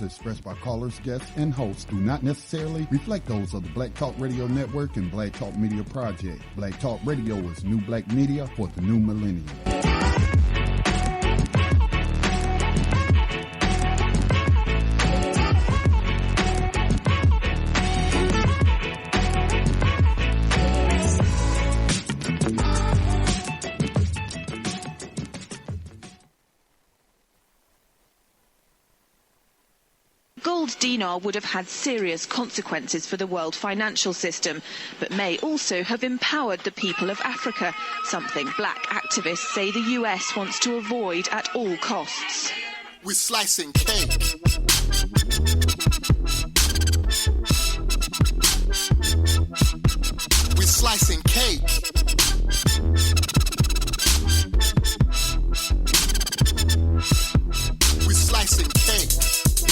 expressed by callers, guests, and hosts do not necessarily reflect those of the Black Talk Radio Network and Black Talk Media Project. Black Talk Radio is new black media for the new millennium. Gold dinar would have had serious consequences for the world financial system, but may also have empowered the people of Africa, something black activists say the US wants to avoid at all costs. We're slicing cake. We're slicing cake. We're slicing cake.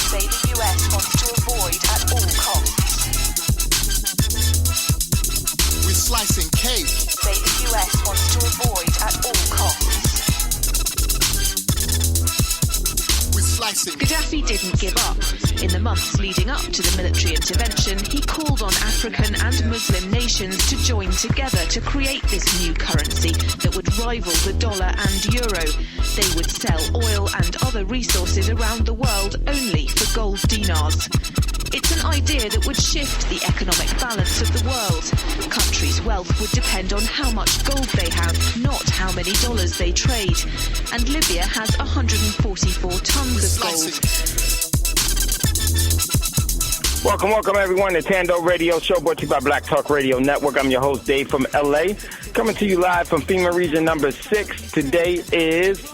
Say the US wants to avoid at all costs. We're slicing cake. Say the US wants to avoid at all costs. We're slicing. Gaddafi didn't give up. In the months leading up to the military intervention, he called on African and Muslim nations to join together to create this new currency that would rival the dollar and euro. They would sell oil and other resources around the world only for gold dinars. It's an idea that would shift the economic balance of the world. Countries' wealth would depend on how much gold they have, not how many dollars they trade. And Libya has 144 tons of gold. Welcome everyone to Thando Radio Show, brought to you by Black Talk Radio Network. I'm your host, Dave from LA, coming to you live from FEMA Region number 6. Today is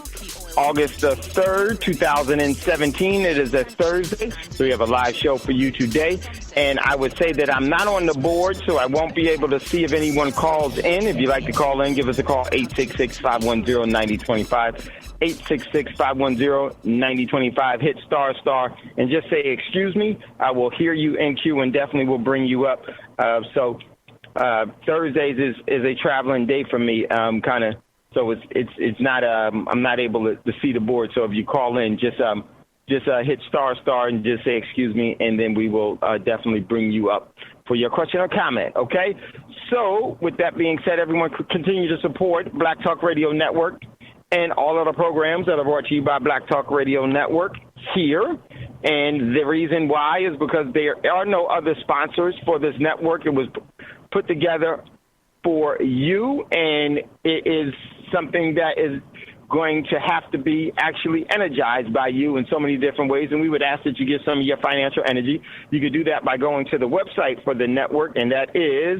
August the 3rd, 2017. It is a Thursday, so we have a live show for you today. And I would say that I'm not on the board, so I won't be able to see if anyone calls in. If you'd like to call in, give us a call, 866-510-9025. 866-510-9025. Hit star, and just say, excuse me. I will hear you in queue and definitely will bring you up. So Thursdays is a traveling day for me, So it's not I'm not able to see the board. So if you call in, just hit star and just say excuse me, and then we will definitely bring you up for your question or comment. Okay. So with that being said, everyone continue to support Black Talk Radio Network and all of the programs that are brought to you by Black Talk Radio Network here. And the reason why is because there are no other sponsors for this network. It was put together for you, and it is something that is going to have to be actually energized by you in so many different ways, and we would ask that you give some of your financial energy. You could do that by going to the website for the network, and that is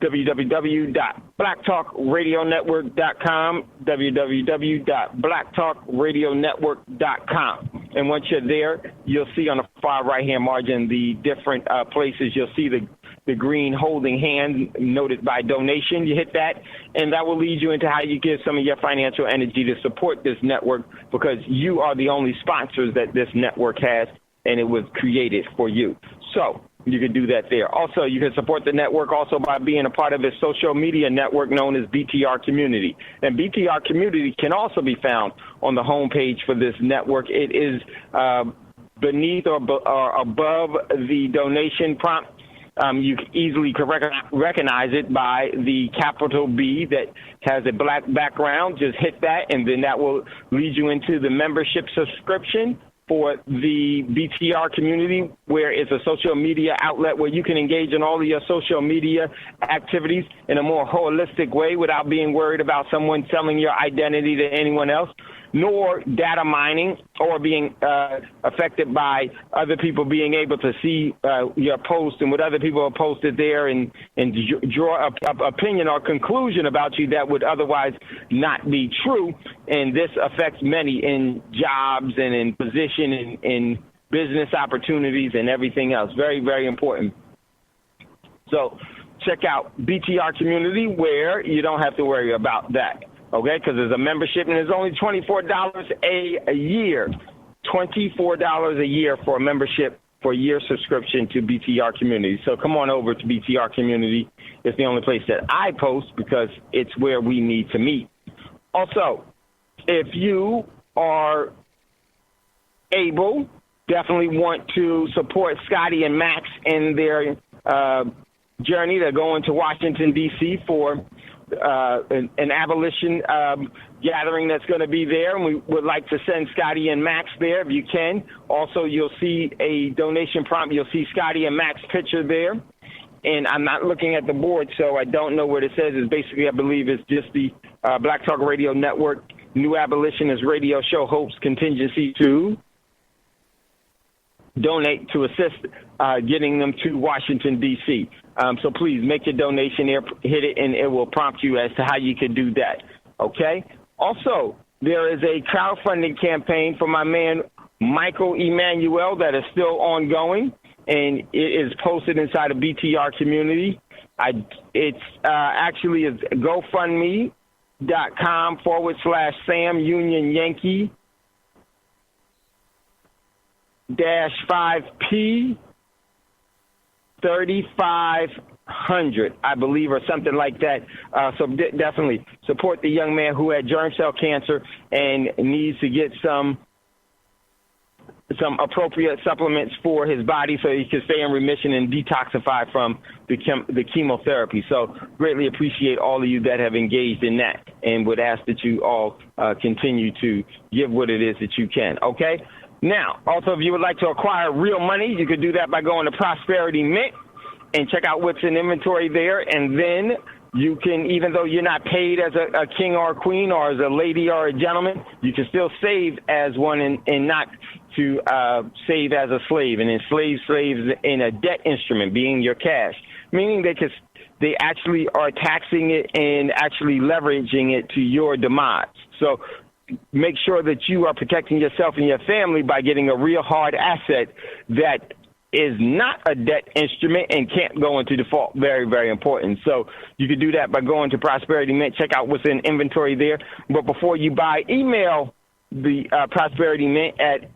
www.blacktalkradionetwork.com, www.blacktalkradionetwork.com. And once you're there, you'll see on the far right-hand margin the different places. You'll see the green holding hand noted by donation. You hit that, and that will lead you into how you give some of your financial energy to support this network, because you are the only sponsors that this network has, and it was created for you. So you can do that there. Also, you can support the network also by being a part of its social media network known as BTR Community. And BTR Community can also be found on the homepage for this network. It is beneath or above the donation prompt. You can easily recognize it by the capital B that has a black background. Just hit that, and then that will lead you into the membership subscription for the BTR Community, where it's a social media outlet where you can engage in all of your social media activities in a more holistic way without being worried about someone selling your identity to anyone else, nor data mining or being affected by other people being able to see your post and what other people have posted there and draw an opinion or conclusion about you that would otherwise not be true. And this affects many in jobs and in position and in business opportunities and everything else. Very, very important. So check out BTR Community, where you don't have to worry about that. Okay, because there's a membership, and it's only $24 a year. $24 a year for a membership for a year subscription to BTR Community. So come on over to BTR Community. It's the only place that I post because it's where we need to meet. Also, if you are able, definitely want to support Scotty and Max in their journey. They're going to Washington, D.C. for an abolition gathering that's going to be there, and we would like to send Scotty and Max there if you can. Also, you'll see a donation prompt. You'll see Scotty and Max picture there, and I'm not looking at the board, so I don't know what it says. It's basically, I believe, it's just the Black Talk Radio Network New Abolitionist Radio Show hopes contingency to donate to assist getting them to Washington, D.C. So please make your donation there, hit it, and it will prompt you as to how you can do that, okay? Also, there is a crowdfunding campaign for my man Michael Emanuel that is still ongoing, and it is posted inside a BTR community. It's actually is GoFundMe.com/Sam Union Yankee -5P 3500, I believe, or something like that. So definitely support the young man who had germ cell cancer and needs to get some appropriate supplements for his body so he can stay in remission and detoxify from the chemotherapy. So greatly appreciate all of you that have engaged in that, and would ask that you all continue to give what it is that you can, okay? Now, also, if you would like to acquire real money, you could do that by going to Prosperity Mint and check out what's in inventory there. And then you can, even though you're not paid as a king or a queen or as a lady or a gentleman, you can still save as one and not to save as a slave and enslave slaves in a debt instrument, being your cash, meaning they actually are taxing it and actually leveraging it to your demise. So make sure that you are protecting yourself and your family by getting a real hard asset that is not a debt instrument and can't go into default. Very, very important. So you can do that by going to Prosperity Mint. Check out what's in inventory there. But before you buy, email the Prosperity Mint at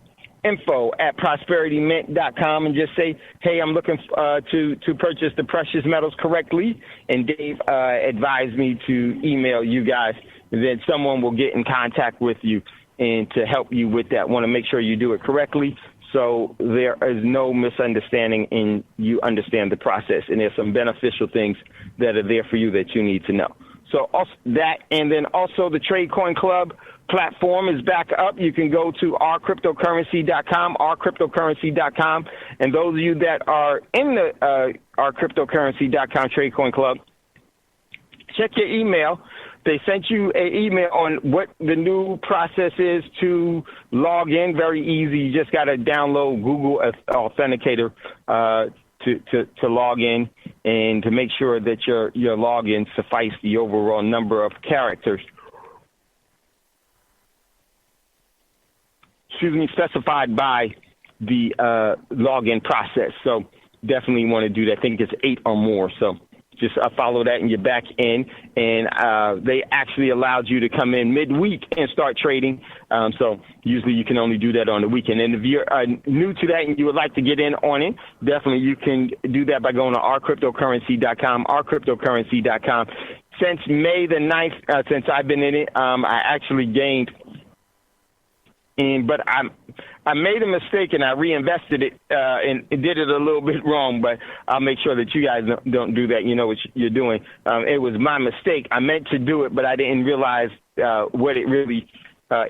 info@prosperitymint.com and just say, hey, I'm looking to purchase the precious metals correctly. And Dave advised me to email you guys. And then someone will get in contact with you and to help you with that. Want to make sure you do it correctly so there is no misunderstanding and you understand the process. And there's some beneficial things that are there for you that you need to know. So also that, and then also the Trade Coin Club platform is back up. You can go to ourcryptocurrency.com, and those of you that are in the ourcryptocurrency.com Trade Coin Club, check your email. They sent you an email on what the new process is to log in. Very easy. You just got to download Google Authenticator to log in, and to make sure that your login suffice the overall number of characters, specified by the login process. So definitely want to do that. I think it's 8 or more. So just follow that and you're back in. And they actually allowed you to come in midweek and start trading. So usually you can only do that on the weekend. And if you're new to that and you would like to get in on it, definitely you can do that by going to ourcryptocurrency.com, ourcryptocurrency.com. Since May the 9th, since I've been in it, I actually gained. But I made a mistake and I reinvested it and did it a little bit wrong. But I'll make sure that you guys don't do that. You know what you're doing. It was my mistake. I meant to do it, but I didn't realize what it really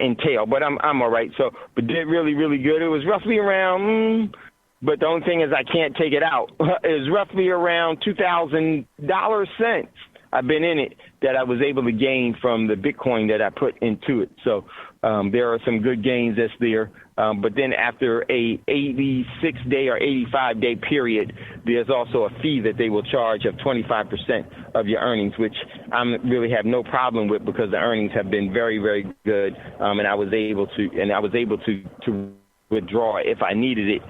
entailed. But I'm all right. So, but did really, really good. It was roughly around. But the only thing is I can't take it out. It was roughly around $2,000 I've been in it that I was able to gain from the Bitcoin that I put into it. So there are some good gains that's there. But then after a 86-day or 85-day period, there's also a fee that they will charge of 25% of your earnings, which I really have no problem with because the earnings have been very, very good. And I was able to withdraw if I needed it.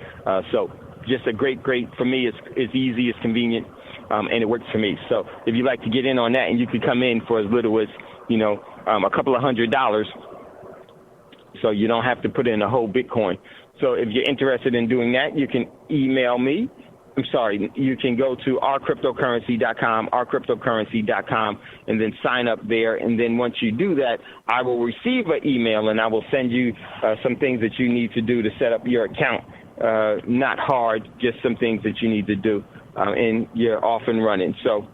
So just a great, for me, it's easy, it's convenient. And it works for me. So if you'd like to get in on that, and you can come in for as little as, a couple of $100, so you don't have to put in a whole Bitcoin. So if you're interested in doing that, you can email me. You can go to ourcryptocurrency.com, and then sign up there. And then once you do that, I will receive an email, and I will send you some things that you need to do to set up your account not hard, just some things that you need to do, and you're off and running. So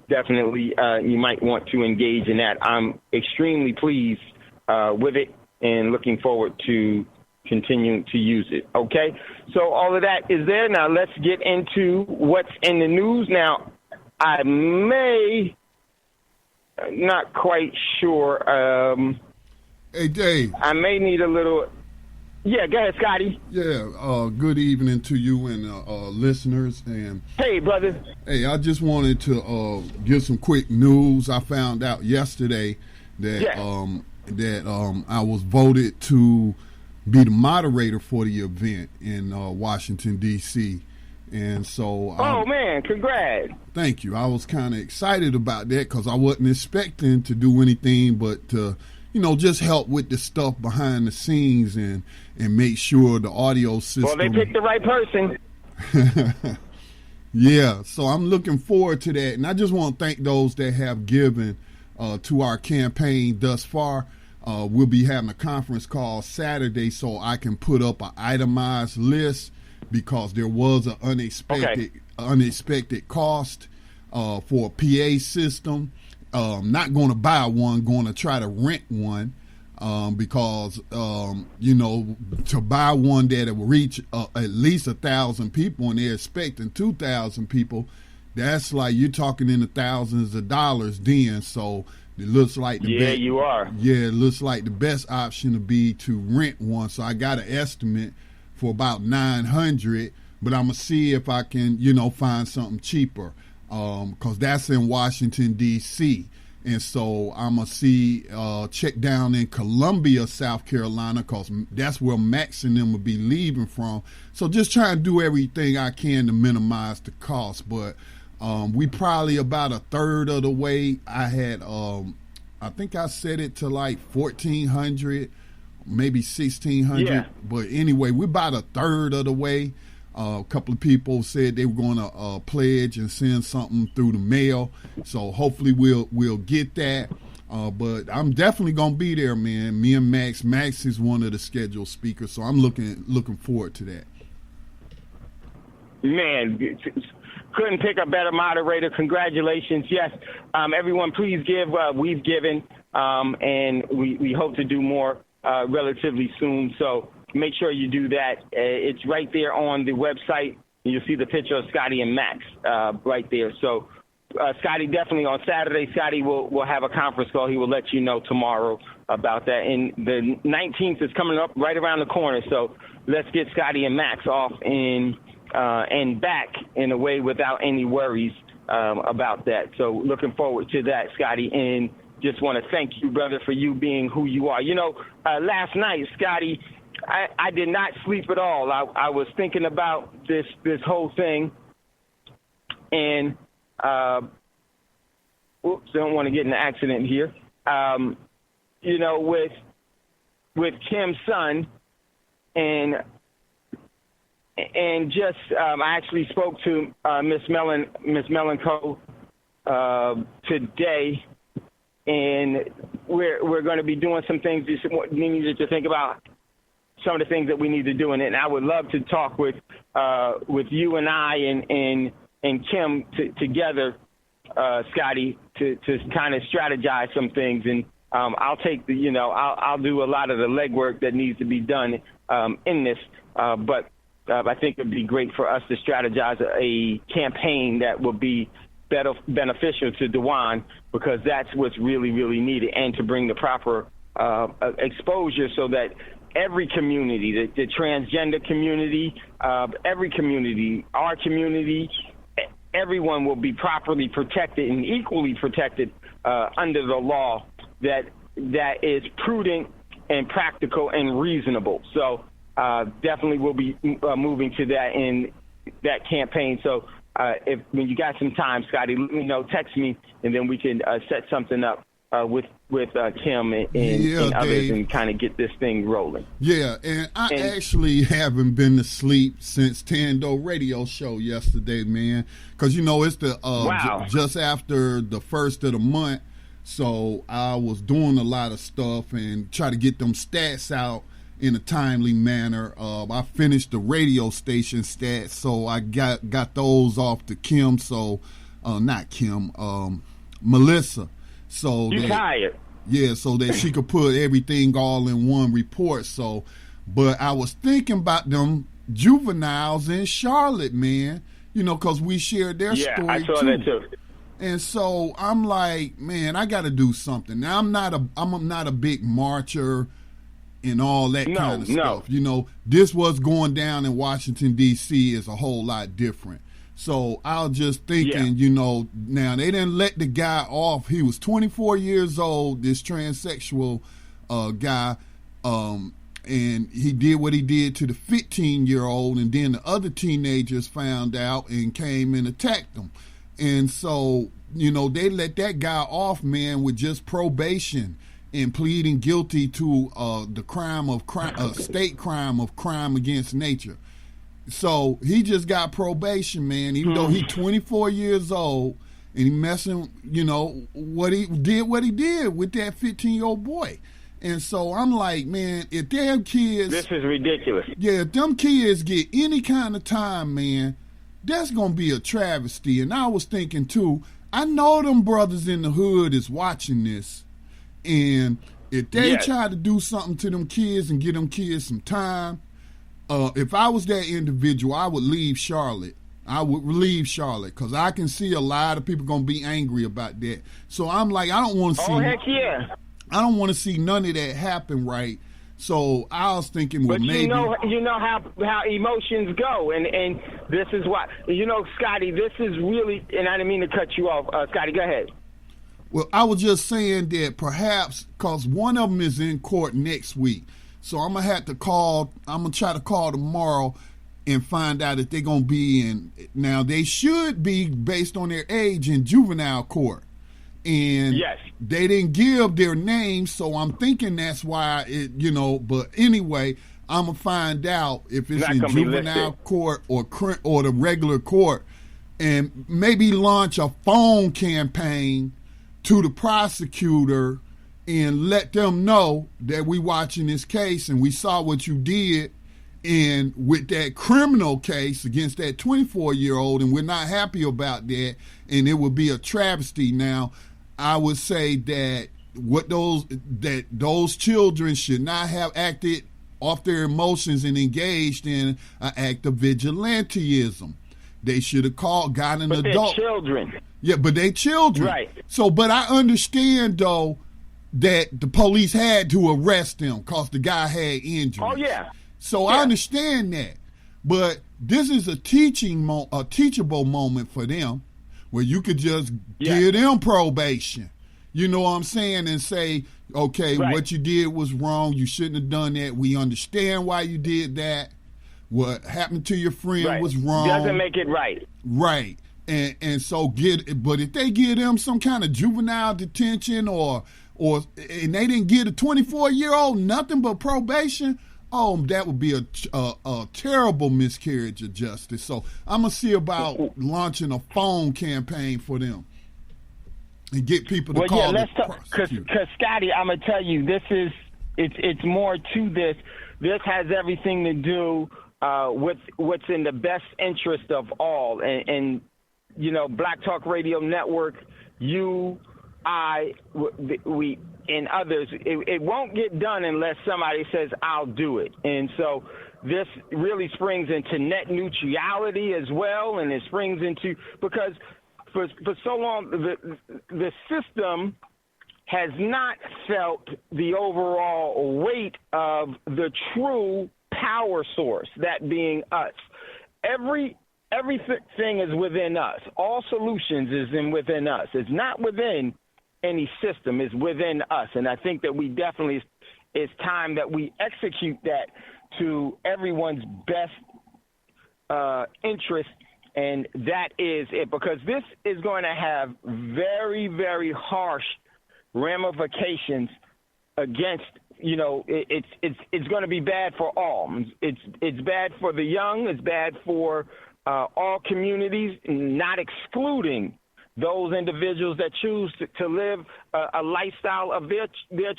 definitely you might want to engage in that. I'm extremely pleased with it and looking forward to continuing to use it. Okay, so all of that is there. Now let's get into what's in the news. Now, I may, not quite sure. Hey, Dave. I may need a little. Yeah, go ahead, Scotty. Yeah, good evening to you and listeners. And hey, brother. Hey, I just wanted to give some quick news. I found out yesterday that I was voted to be the moderator for the event in Washington, D.C. And so, oh man, congrats! Thank you. I was kind of excited about that because I wasn't expecting to do anything but to, just help with the stuff behind the scenes and make sure the audio system. Well, they picked the right person. Yeah, so I'm looking forward to that, and I just want to thank those that have given to our campaign thus far. We'll be having a conference call Saturday, so I can put up an itemized list, because there was an unexpected cost for a PA system. Not going to buy one, going to try to rent one, because to buy one that will reach at least 1,000 people, and they're expecting 2,000 people, that's like you're talking in the thousands of dollars then. So it looks like you are. Yeah, it looks like the best option would be to rent one. So I got an estimate for about $900, but I'm gonna see if I can, find something cheaper, because that's in Washington D.C. And so I'm gonna check down in Columbia, South Carolina, because that's where Max and them will be leaving from. So just trying to do everything I can to minimize the cost, but we probably about a third of the way. I had, I think I set it to like 1,400. Maybe 1,600, yeah. But anyway, we're about a third of the way. A couple of people said they were going to pledge and send something through the mail, so hopefully we'll get that. But I'm definitely going to be there, man. Me and Max. Max is one of the scheduled speakers, so I'm looking forward to that. Man, couldn't pick a better moderator. Congratulations. Yes, everyone, please give. We've given, and we hope to do more relatively soon, so make sure you do that. It's right there on the website. You'll see the picture of Scotty and Max right there. So Scotty, definitely on Saturday, Scotty will have a conference call. He will let you know tomorrow about that. And the 19th is coming up right around the corner, so let's get Scotty and Max off and back in a way without any worries about that. So looking forward to that, Scotty, and just want to thank you, brother, for you being who you are. Last night, Scotty, I did not sleep at all. I was thinking about this whole thing, and don't want to get in an accident here. With Kim's son, and just I actually spoke to Miss Melanco today. And we're going to be doing some things we needed to think about, some of the things that we need to do. And I would love to talk with you and I and Kim together, Scotty, to kind of strategize some things. And I'll take I'll do a lot of the legwork that needs to be done in this. But I think it would be great for us to strategize a campaign that will be beneficial to Dewan, because that's what's really, really needed, and to bring the proper exposure so that every community, the transgender community, every community, our community, everyone will be properly protected and equally protected under the law that is prudent and practical and reasonable. So definitely we'll be moving to that in that campaign. So when you got some time, Scotty, let me know, text me, and then we can set something up with Kim and others, and kind of get this thing rolling. Yeah, and I actually haven't been to sleep since Thando Radio Show yesterday, man, because it's the just after the first of the month, so I was doing a lot of stuff and try to get them stats out in a timely manner. I finished the radio station stats, so I got those off to Kim. So, not Kim, Melissa. So you tired? Yeah, so that she could put everything all in one report. So, but I was thinking about them juveniles in Charlotte, man. You know, because we shared their story I saw that too. And so I'm like, man, I got to do something. Now I'm not a big marcher and all that kind of stuff. You know, this what's going down in Washington D.C. is a whole lot different. So I was just thinking, you know, now they didn't let the guy off. He was 24 years old, this transsexual guy, and he did what he did to the 15-year-old, and then the other teenagers found out and came and attacked him. And so, you know, they let that guy off, man, with just probation and pleading guilty to the state crime of crime against nature. So he just got probation, man, even though he's 24 years old, and he messing, you know, what he did with that 15-year-old boy. And so I'm like, man, if them kids... This is ridiculous. Yeah, if them kids get any kind of time, man, that's going to be a travesty. And I was thinking, too, I know them brothers in the hood is watching this. And if they try to do something to them kids and give them kids some time, if I was that individual, I would leave Charlotte. I would leave Charlotte because I can see a lot of people going to be angry about that. So I'm like, I don't want to see... Oh, heck yeah. I don't want to see none of that happen, right? So I was thinking, well, maybe... you know how emotions go, and this is why, you know, Scotty, this is really, and I didn't mean to cut you off. Scotty, go ahead. Well, I was just saying that perhaps, because one of them is in court next week, so I'm going to try to call tomorrow and find out if they're going to be in, now they should be, based on their age, in juvenile court. And they didn't give their names, so I'm thinking that's why it, you know. But anyway, I'm gonna find out if it's in juvenile court or the regular court, and maybe launch a phone campaign to the prosecutor and let them know that we watching this case and we saw what you did, and with that criminal case against that 24-year-old, and we're not happy about that, and it would be a travesty. Now, I would say that those children should not have acted off their emotions and engaged in an act of vigilantism. They should have got an adult. They're children. Yeah, but they children. Right. So, but I understand though that the police had to arrest them because the guy had injuries. Oh yeah. So I understand that, but this is a teachable moment for them, where you could just give them probation. You know what I'm saying? And say, okay, what you did was wrong. You shouldn't have done that. We understand why you did that. What happened to your friend was wrong. Doesn't make it right. Right. And so but if they give them some kind of juvenile detention and they didn't give a 24-year-old nothing but probation, that would be a terrible miscarriage of justice. So I'm going to see about launching a phone campaign for them and get people to call the prosecutor. Because, Scotty, I'm going to tell you, it's more to this. This has everything to do with what's in the best interest of all. And you know, Black Talk Radio Network, you, we, and others, it won't get done unless somebody says, I'll do it. And so this really springs into net neutrality as well, and it springs into, because for so long, the system has not felt the overall weight of the true power source, that being us. Everything is within us. All solutions is within us. It's not within any system, is within us. And I think that we definitely, it's time that we execute that to everyone's best interest, and that is it, because this is going to have very, very harsh ramifications against, you know, it's going to be bad for all. It's bad for the young, it's bad for all communities, not excluding those individuals that choose to live a lifestyle of their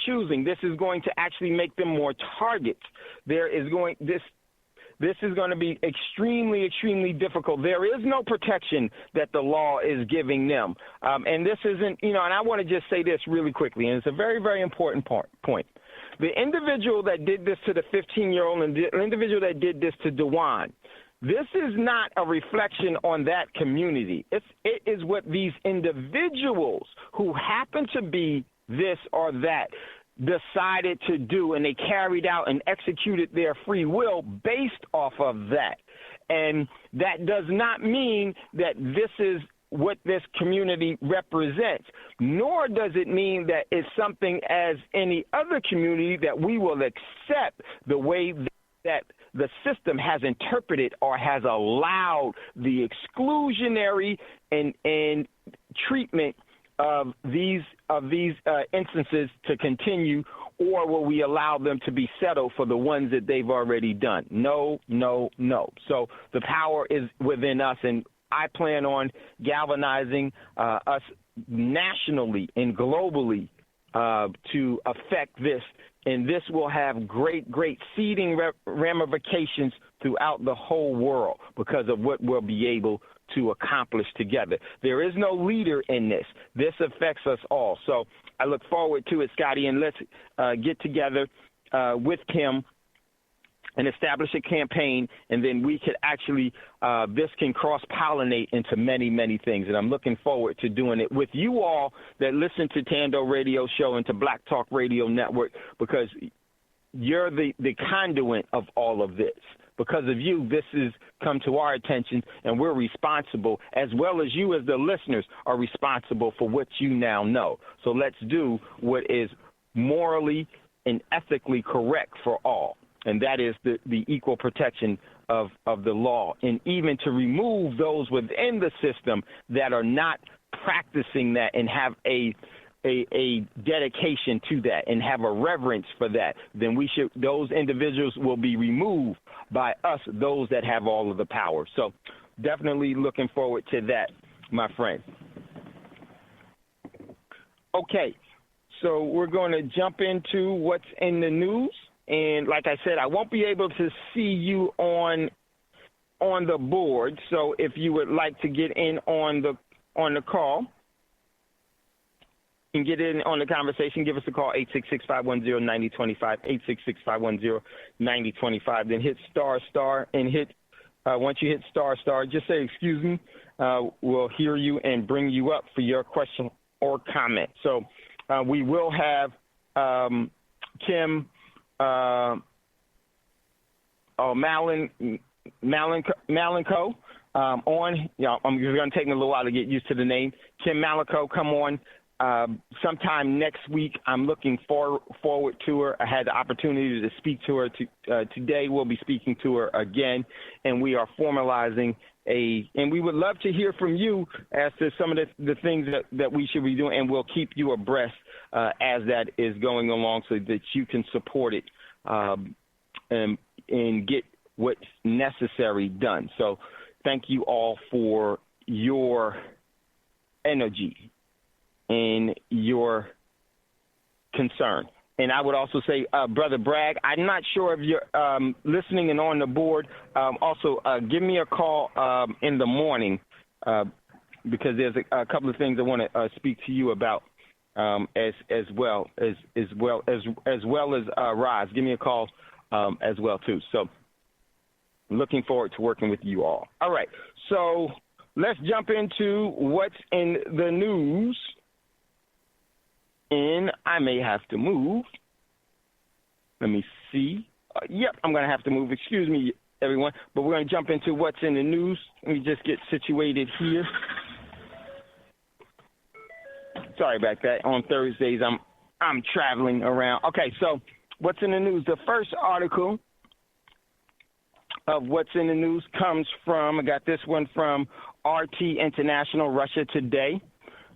choosing. This is going to actually make them more targets. This is going to be extremely, extremely difficult. There is no protection that the law is giving them. And this isn't, and I want to just say this really quickly, and it's a very, very important point. The individual that did this to the 15-year-old and the individual that did this to Dewan, this is not a reflection on that community. It is what these individuals who happen to be this or that decided to do, and they carried out and executed their free will based off of that. And that does not mean that this is what this community represents, nor does it mean that it's something as any other community that we will accept the way that the system has interpreted or has allowed the exclusionary and treatment of these instances to continue, or will we allow them to be settled for the ones that they've already done? No. So the power is within us, and I plan on galvanizing us nationally and globally to affect this, and this will have great seeding ramifications throughout the whole world because of what we'll be able to accomplish together. There is no leader in this. This affects us all. So I look forward to it, Scotty, and let's get together with Kim and establish a campaign, and then we could actually, this can cross-pollinate into many, many things. And I'm looking forward to doing it with you all that listen to Thando Radio Show and to Black Talk Radio Network, because you're the conduit of all of this. Because of you, this has come to our attention, and we're responsible, as well as you as the listeners are responsible for what you now know. So let's do what is morally and ethically correct for all, and that is the equal protection of the law, and even to remove those within the system that are not practicing that and have a dedication to that and have a reverence for that, then those individuals will be removed by us, those that have all of the power. So definitely looking forward to that, my friend. Okay, so we're going to jump into what's in the news. And like I said, I won't be able to see you on the board. So if you would like to get in on the call, and get in on the conversation, give us a call, 866-510-9025, 866-510-9025. Then hit star, and hit, once you hit star, just say, excuse me, we'll hear you and bring you up for your question or comment. So we will have Kim Malenko on. I'm going to take me a little while to get used to the name. Kim Malenko, come on. Sometime next week. I'm looking forward to her. I had the opportunity to speak to her today. We'll be speaking to her again, and we are formalizing and we would love to hear from you as to some of the things that we should be doing, and we'll keep you abreast as that is going along so that you can support it and get what's necessary done. So thank you all for your energy and your concern. And I would also say, Brother Bragg, I'm not sure if you're listening and on the board. Also, give me a call in the morning because there's a couple of things I want to speak to you about as well as Roz. Give me a call as well too. So, looking forward to working with you all. All right, so let's jump into what's in the news. And I may have to move. Let me see. Yep, I'm going to have to move. Excuse me, everyone. But we're going to jump into what's in the news. Let me just get situated here. Sorry about that. On Thursdays, I'm traveling around. Okay, so what's in the news? The first article of what's in the news comes from, I got this one from RT International, Russia Today.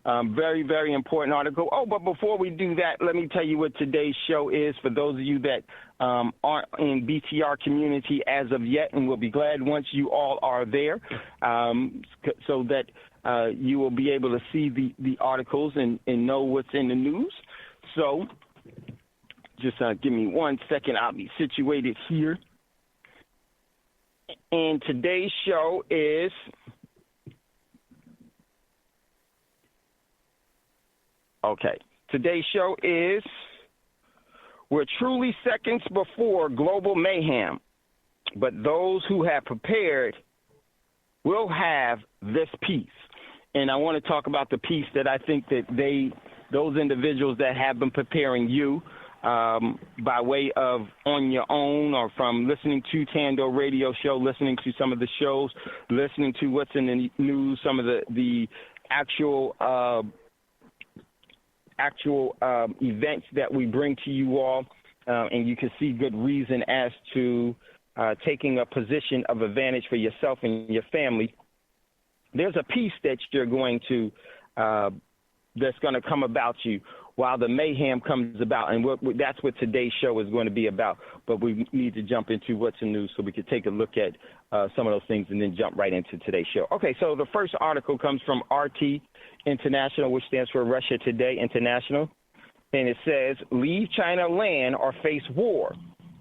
Very, very important article. Oh, but before we do that, let me tell you what today's show is for those of you that aren't in BTR community as of yet, and we'll be glad once you all are there so that you will be able to see the articles and know what's in the news. So just give me 1 second. I'll be situated here. And today's show is Today's show is we're truly seconds before global mayhem, but those who have prepared will have this peace. And I want to talk about the peace that I think that those individuals that have been preparing you by way of on your own or from listening to Thando Radio Show, listening to some of the shows, listening to what's in the news, some of the actual events that we bring to you all, and you can see good reason as to taking a position of advantage for yourself and your family. There's a peace that you're going to that's going to come about you while the mayhem comes about, and that's what today's show is going to be about. But we need to jump into what's in news so we can take a look at some of those things and then jump right into today's show. Okay, so the first article comes from RT International, which stands for Russia Today International, and it says, "Leave China land or face war."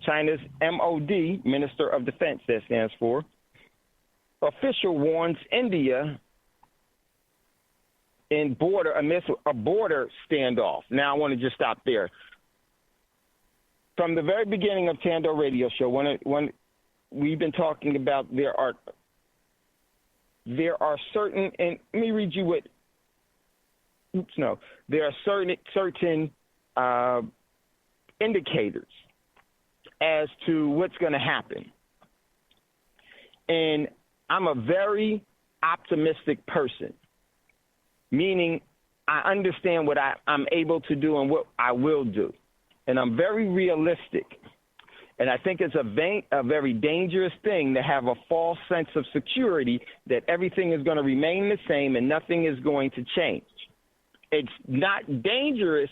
China's MOD, Minister of Defense, that stands for, official warns India amidst a border standoff. Now, I want to just stop there. From the very beginning of Thando Radio Show, when we've been talking about there are certain, and let me read you what. There are certain indicators as to what's going to happen, and I'm a very optimistic person, meaning I understand what I'm able to do and what I will do. And I'm very realistic. And I think it's a very dangerous thing to have a false sense of security that everything is going to remain the same and nothing is going to change. It's not dangerous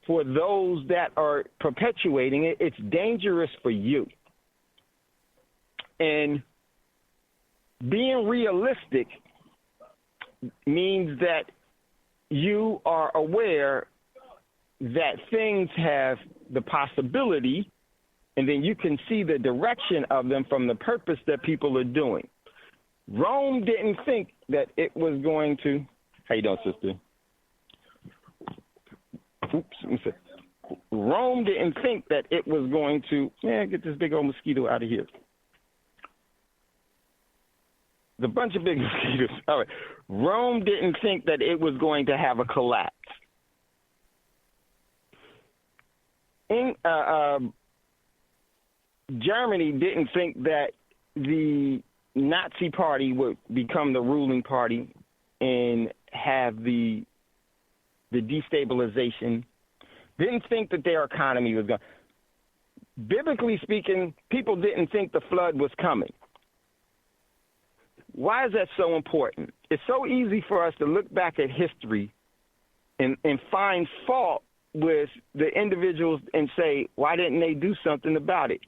for those that are perpetuating it. It's dangerous for you. And being realistic means that you are aware that things have the possibility, and then you can see the direction of them from the purpose that people are doing. Rome didn't think that it was going to. How you doing, sister? Rome didn't think that it was going to. Get this big old mosquito out of here. The bunch of big mosquitoes. All right. Rome didn't think that it was going to have a collapse. Germany didn't think that the Nazi Party would become the ruling party and have the destabilization. Didn't think that their economy was going. Biblically speaking, people didn't think the flood was coming. Why is that so important? It's so easy for us to look back at history and find fault with the individuals and say, why didn't they do something about it?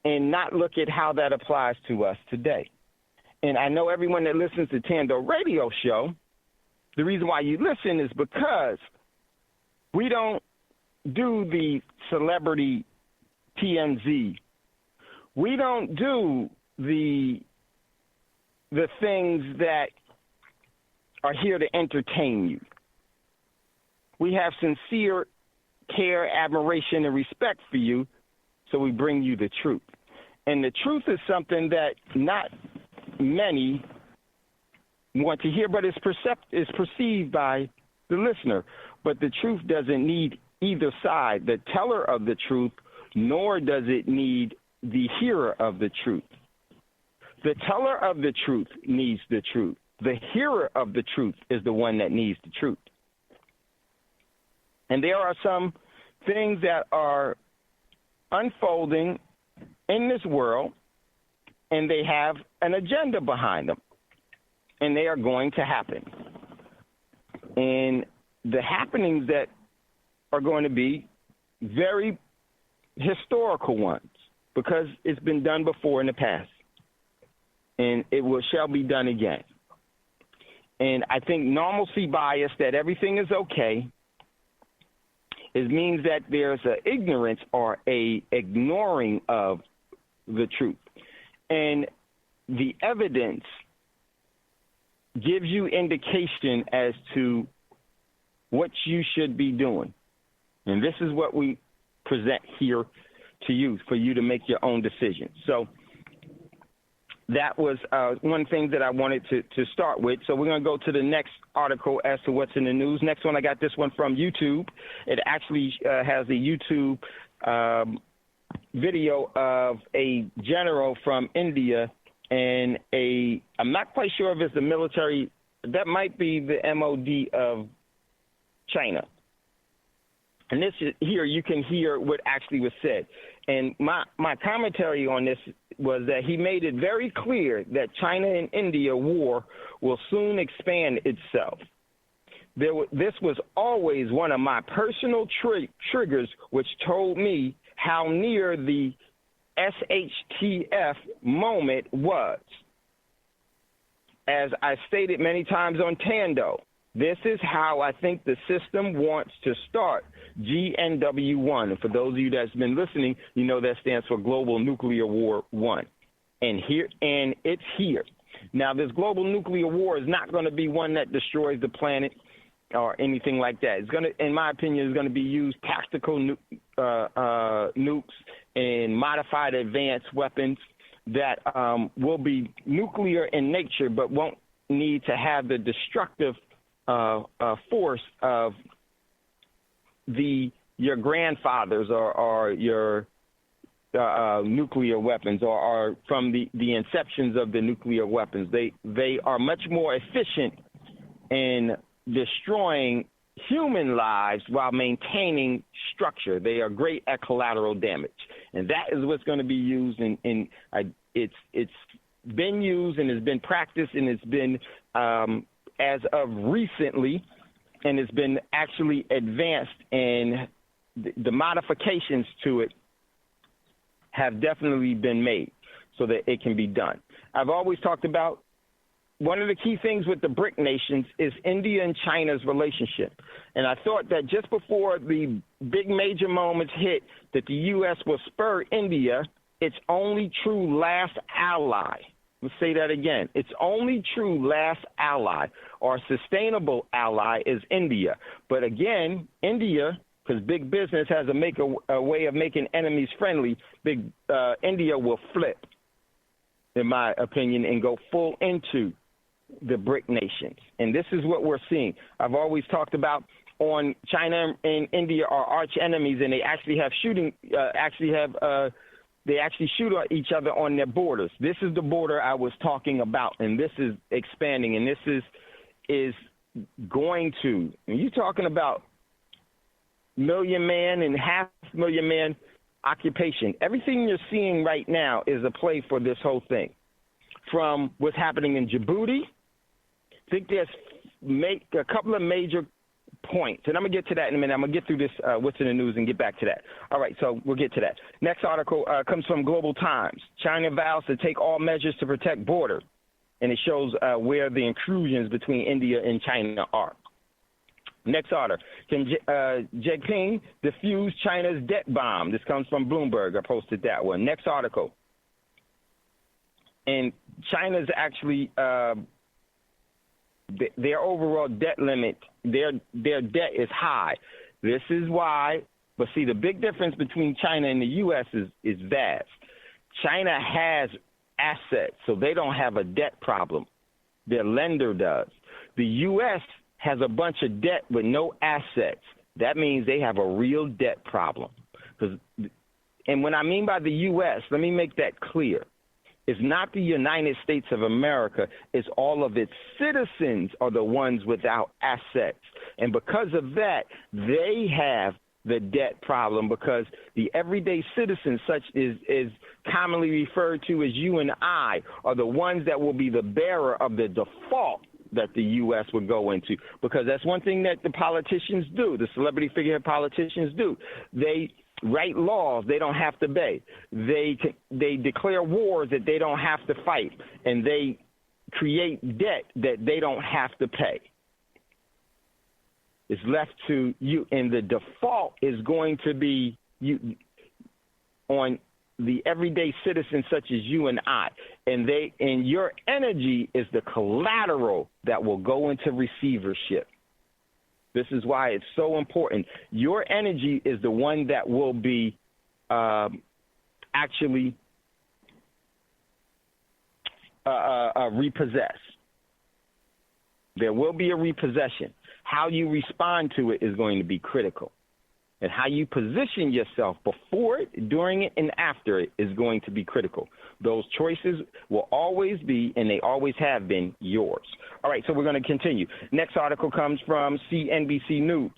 And not look at how that applies to us today. And I know everyone that listens to Thando Radio Show, the reason why you listen is because we don't do the celebrity TMZ. We don't do the things that are here to entertain you. We have sincere care, admiration, and respect for you, so we bring you the truth. And the truth is something that not many want to hear, but it's perceived by the listener. But the truth doesn't need either side, the teller of the truth, nor does it need the hearer of the truth. The teller of the truth needs the truth. The hearer of the truth is the one that needs the truth. And there are some things that are unfolding in this world, and they have an agenda behind them, and they are going to happen. And the happenings that are going to be very historical ones, because it's been done before in the past, and it shall be done again. And I think normalcy bias, that everything is okay, it means that there's an ignorance or a ignoring of the truth. And the evidence gives you indication as to what you should be doing. And this is what we present here to you for you to make your own decision. So that was one thing that I wanted to start with. So we're going to go to the next article as to what's in the news. Next one, I got this one from YouTube. It actually has a YouTube video of a general from India and I'm not quite sure if it's the military, that might be the MOD of China. And this is, here you can hear what actually was said. And my commentary on this was that he made it very clear that China and India war will soon expand itself. This was always one of my personal triggers, which told me how near the SHTF moment was. As I stated many times on Thando, this is how I think the system wants to start GNW1. And for those of you that's been listening, you know that stands for Global Nuclear War 1. And it's here. Now, this global nuclear war is not going to be one that destroys the planet or anything like that. It's going to, in my opinion, is going to be used tactical nukes and modified advanced weapons that will be nuclear in nature, but won't need to have the destructive force of your grandfathers or your nuclear weapons or from the inceptions of the nuclear weapons. They are much more efficient in destroying human lives while maintaining structure. They are great at collateral damage. And that is what's going to be used it's been used and has been practiced and it's been as of recently, and it's been actually advanced, and the modifications to it have definitely been made so that it can be done. I've always talked about one of the key things with the BRIC nations is India and China's relationship. And I thought that just before the big major moments hit, that the U.S. will spur India, its only true last ally. Let's say that again. Its only true last ally or sustainable ally is India. But again, India, because big business has a way of making enemies friendly, India will flip, in my opinion, and go full into the BRIC nations. And this is what we're seeing. I've always talked about on China and India are arch enemies, and they actually have they actually shoot at each other on their borders. This is the border I was talking about, and this is expanding, and this is going to, and you're talking about million-man and half-million-man occupation. Everything you're seeing right now is a play for this whole thing. From what's happening in Djibouti, I think there's a couple of major points, and I'm going to get to that in a minute. I'm going to get through this, what's in the news, and get back to that. All right, so we'll get to that. Next article comes from Global Times. China vows to take all measures to protect border, and it shows where the intrusions between India and China are. Next article, can Jinping defuse China's debt bomb? This comes from Bloomberg. I posted that one. Next article. And China's actually their overall debt limit, their debt is high. This is why, but see, the big difference between China and the U.S. is vast. China has assets, so they don't have a debt problem. Their lender does. The U.S. has a bunch of debt with no assets. That means they have a real debt problem. And when I mean by the U.S., let me make that clear. It's not the United States of America. It's all of its citizens are the ones without assets. And because of that, they have the debt problem because the everyday citizens, such is commonly referred to as you and I, are the ones that will be the bearer of the default that the U.S. would go into. Because that's one thing that the politicians do, the celebrity figurehead politicians do. They write laws they don't have to obey. They declare wars that they don't have to fight, and they create debt that they don't have to pay. It's left to you, and the default is going to be you on the everyday citizen such as you and I, and your energy is the collateral that will go into receivership. This is why it's so important. Your energy is the one that will be actually repossessed. There will be a repossession. How you respond to it is going to be critical. And how you position yourself before it, during it, and after it is going to be critical. Those choices will always be, and they always have been, yours. All right, so we're going to continue. Next article comes from CNBC News.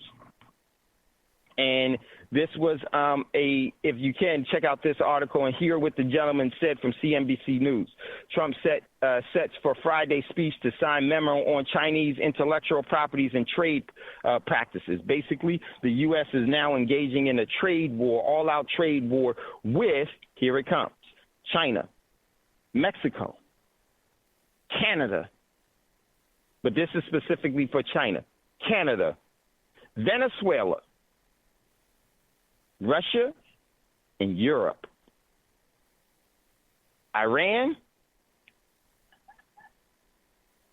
And this was if you can, check out this article and hear what the gentleman said from CNBC News. Trump sets for Friday's speech to sign memo on Chinese intellectual properties and trade practices. Basically, the U.S. is now engaging in a trade war, all-out trade war with, here it comes, China, Mexico, Canada, but this is specifically for China, Canada, Venezuela, Russia, and Europe. Iran,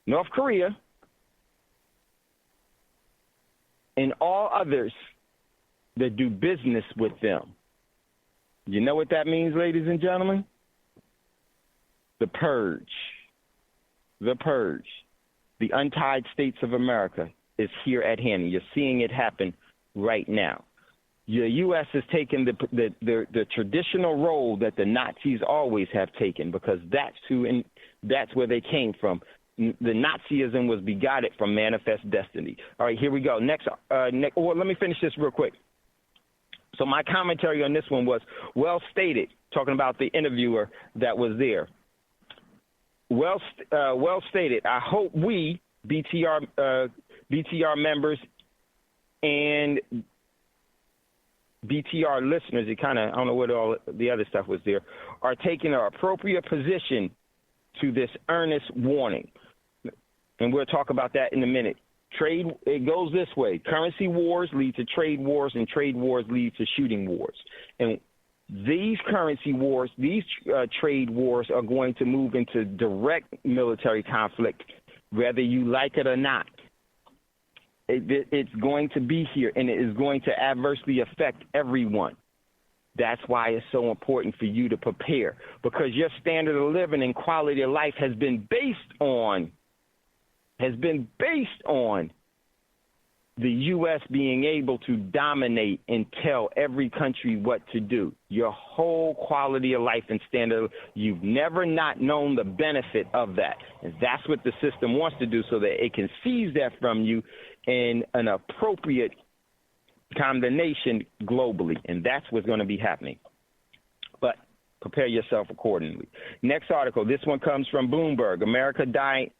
North Korea, and all others that do business with them. You know what that means, ladies and gentlemen? The purge. The purge. The untied states of America is here at hand, and you're seeing it happen right now. The U.S. has taken the traditional role that the Nazis always have taken, because that's where they came from. The Nazism was begotten from manifest destiny. All right, here we go. Next, let me finish this real quick. So my commentary on this one was well stated, talking about the interviewer that was there. Well stated. I hope we, BTR members and BTR listeners, I don't know what all the other stuff was there, are taking an appropriate position to this earnest warning. And we'll talk about that in a minute. Trade, it goes this way. Currency wars lead to trade wars, and trade wars lead to shooting wars. And these currency wars, these trade wars are going to move into direct military conflict, whether you like it or not. It's going to be here, and it is going to adversely affect everyone. That's why it's so important for you to prepare, because your standard of living and quality of life has been based on the U.S. being able to dominate and tell every country what to do. Your whole quality of life and standard, you've never not known the benefit of that. And that's what the system wants to do, so that it can seize that from you in an appropriate condemnation globally. And that's what's going to be happening. But prepare yourself accordingly. Next article, this one comes from Bloomberg. America dies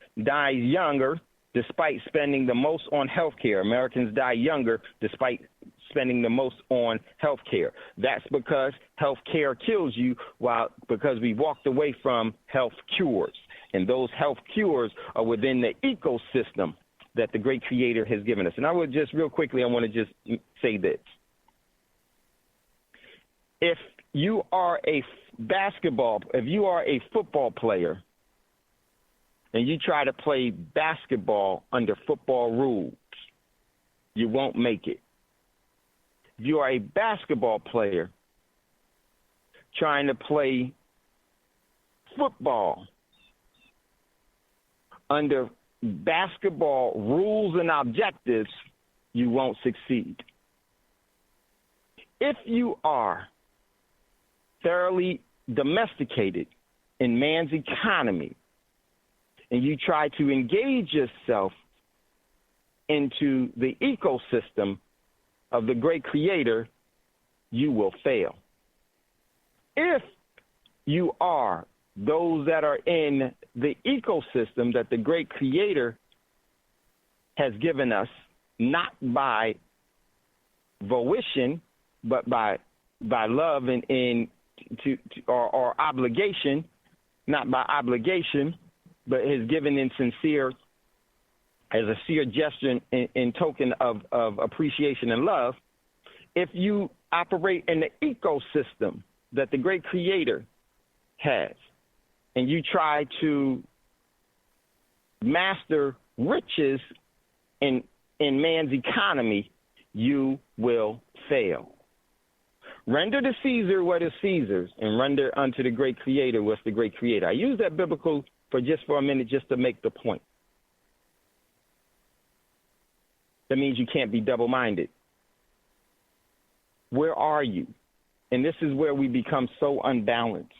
younger despite spending the most on health care. Americans die younger despite spending the most on health care. That's because health care kills you, because we walked away from health cures. And those health cures are within the ecosystem that the great creator has given us. And I would just real quickly, I want to just say this. If you are a football player and you try to play basketball under football rules, you won't make it. If you are a basketball player trying to play football under basketball rules and objectives, you won't succeed. If you are thoroughly domesticated in man's economy and you try to engage yourself into the ecosystem of the great creator, you will fail. If you are those that are in the ecosystem that the great creator has given us, not by volition, but by love or obligation, not by obligation, but is given in sincere, as a sincere gesture in token of appreciation and love, if you operate in the ecosystem that the great creator has, and you try to master riches in man's economy, you will fail. Render to Caesar what is Caesar's, and render unto the great creator what's the great creator. I use that biblical for a minute just to make the point. That means you can't be double-minded. Where are you? And this is where we become so unbalanced.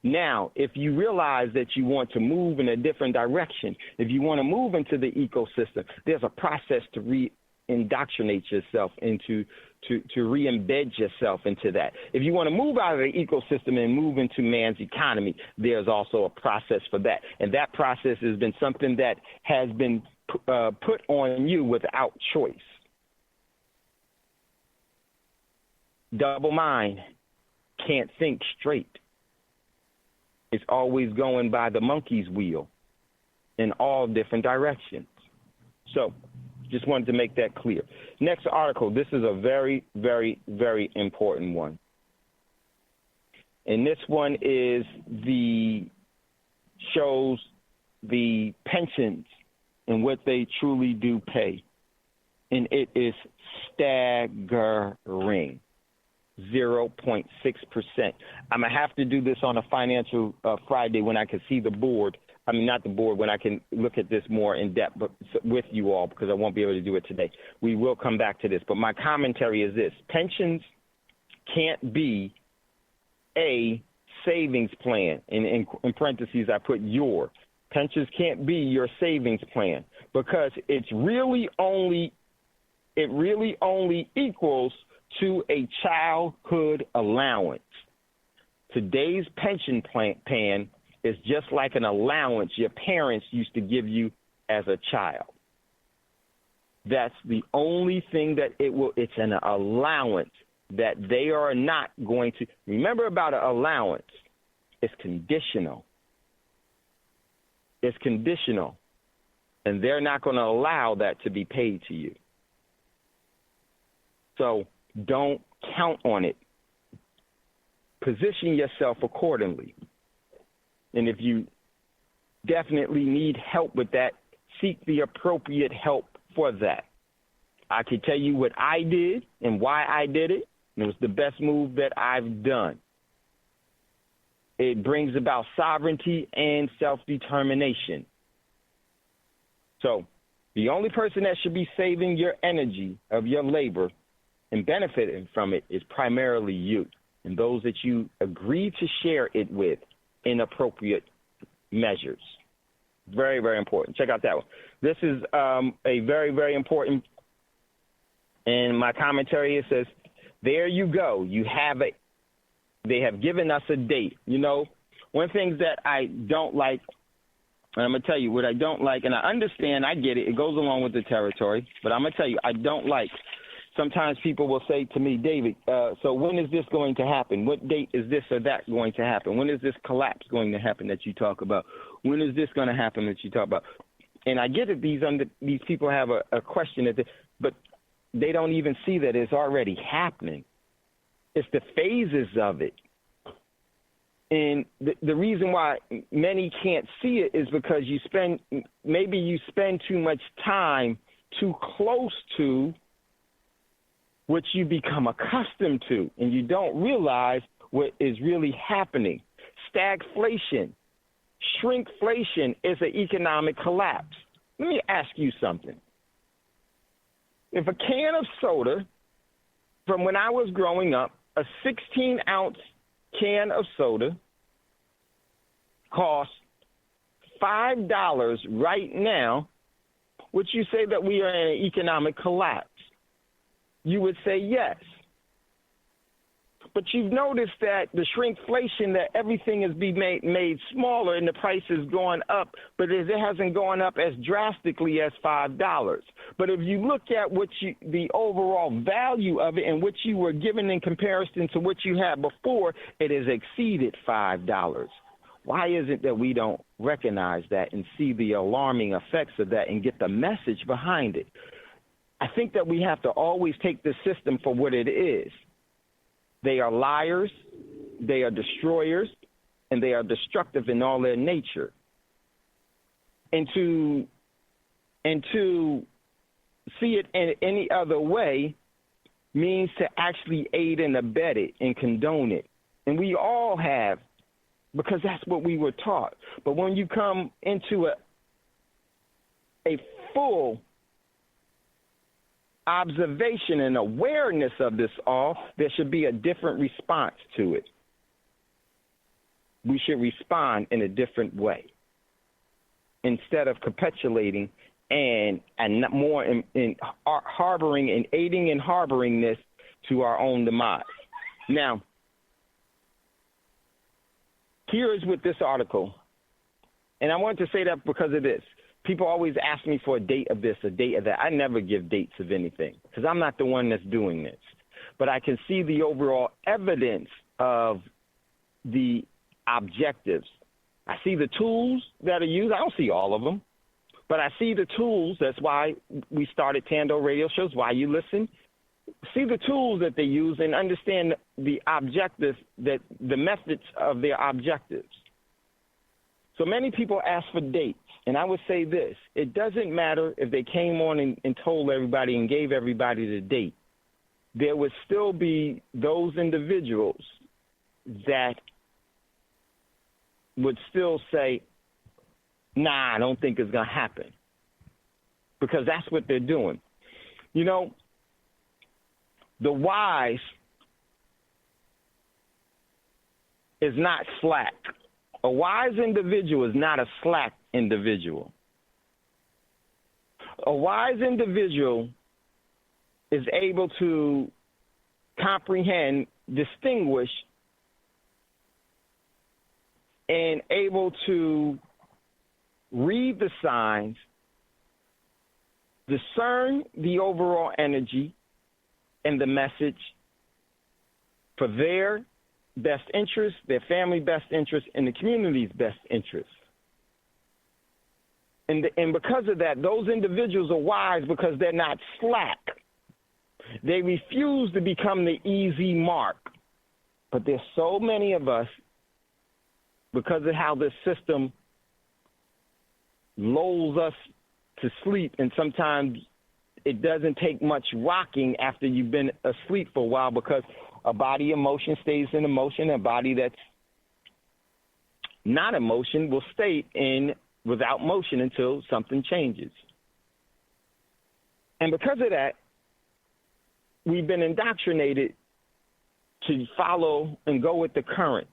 Now, if you realize that you want to move in a different direction, if you want to move into the ecosystem, there's a process to re-indoctrinate yourself into, to re-embed yourself into that. If you want to move out of the ecosystem and move into man's economy, there's also a process for that. And that process has been something that has been put on you without choice. Double mind, can't think straight. It's always going by the monkey's wheel in all different directions. So just wanted to make that clear. Next article, this is a very, very, very important one. And this one shows the pensions and what they truly do pay. And it is staggering. 0.6%. I'm going to have to do this on a financial Friday when I can see the board. I mean, not the board, when I can look at this more in depth but with you all, because I won't be able to do it today. We will come back to this. But my commentary is this. Pensions can't be a savings plan. In parentheses, I put your. Pensions can't be your savings plan because it really only equals to a childhood allowance. Today's pension plan is just like an allowance your parents used to give you as a child. That's the only thing that it's an allowance that they are not going to. Remember about an allowance, it's conditional. It's conditional, and they're not going to allow that to be paid to you. So don't count on it. Position yourself accordingly. And if you definitely need help with that, seek the appropriate help for that. I can tell you what I did and why I did it, and it was the best move that I've done. It brings about sovereignty and self-determination. So the only person that should be saving your energy of your labor and benefiting from it is primarily you and those that you agree to share it with in appropriate measures. Very, very important. Check out that one. This is a very, very important. In my commentary, it says, there you go. You have it. They have given us a date. You know, one thing that I don't like, and I'm going to tell you what I don't like, and I understand, I get it. It goes along with the territory, but I'm going to tell you, I don't like. Sometimes people will say to me, David, so when is this going to happen? What date is this or that going to happen? When is this collapse going to happen that you talk about? When is this going to happen that you talk about? And I get it. These people have a question, but they don't even see that it's already happening. It's the phases of it. And the reason why many can't see it is because you spend too much time too close to what you become accustomed to, and you don't realize what is really happening. Stagflation, shrinkflation is an economic collapse. Let me ask you something. If a can of soda, from when I was growing up, a 16-ounce can of soda costs $5 right now, would you say that we are in an economic collapse? You would say yes. But you've noticed that the shrinkflation, that everything is being made smaller and the price is going up, but it hasn't gone up as drastically as $5. But if you look at the overall value of it and what you were given in comparison to what you had before, it has exceeded $5. Why is it that we don't recognize that and see the alarming effects of that and get the message behind it? I think that we have to always take the system for what it is. They are liars, they are destroyers, and they are destructive in all their nature. And to see it in any other way means to actually aid and abet it and condone it. And we all have, because that's what we were taught. But when you come into a full observation and awareness of this all, there should be a different response to it. We should respond in a different way instead of capitulating and more in harboring and aiding and harboring this to our own demise. Now, here is with this article, and I wanted to say that because of this. People always ask me for a date of this, a date of that. I never give dates of anything because I'm not the one that's doing this. But I can see the overall evidence of the objectives. I see the tools that are used. I don't see all of them, but I see the tools. That's why we started Thando Radio Shows, why you listen. See the tools that they use and understand the objectives, that the methods of their objectives. So many people ask for dates, and I would say this. It doesn't matter if they came on and told everybody and gave everybody the date. There would still be those individuals that would still say, nah, I don't think it's going to happen, because that's what they're doing. You know, the wise is not slack. A wise individual is not a slack individual. A wise individual is able to comprehend, distinguish, and able to read the signs, discern the overall energy and the message for their best interest, their family best interest, and the community's best interest. And because of that, those individuals are wise because they're not slack. They refuse to become the easy mark. But there's so many of us, because of how this system lulls us to sleep, and sometimes it doesn't take much rocking after you've been asleep for a while, because a body emotion stays in emotion. A body that's not emotion will stay in without motion until something changes. And because of that, we've been indoctrinated to follow and go with the current.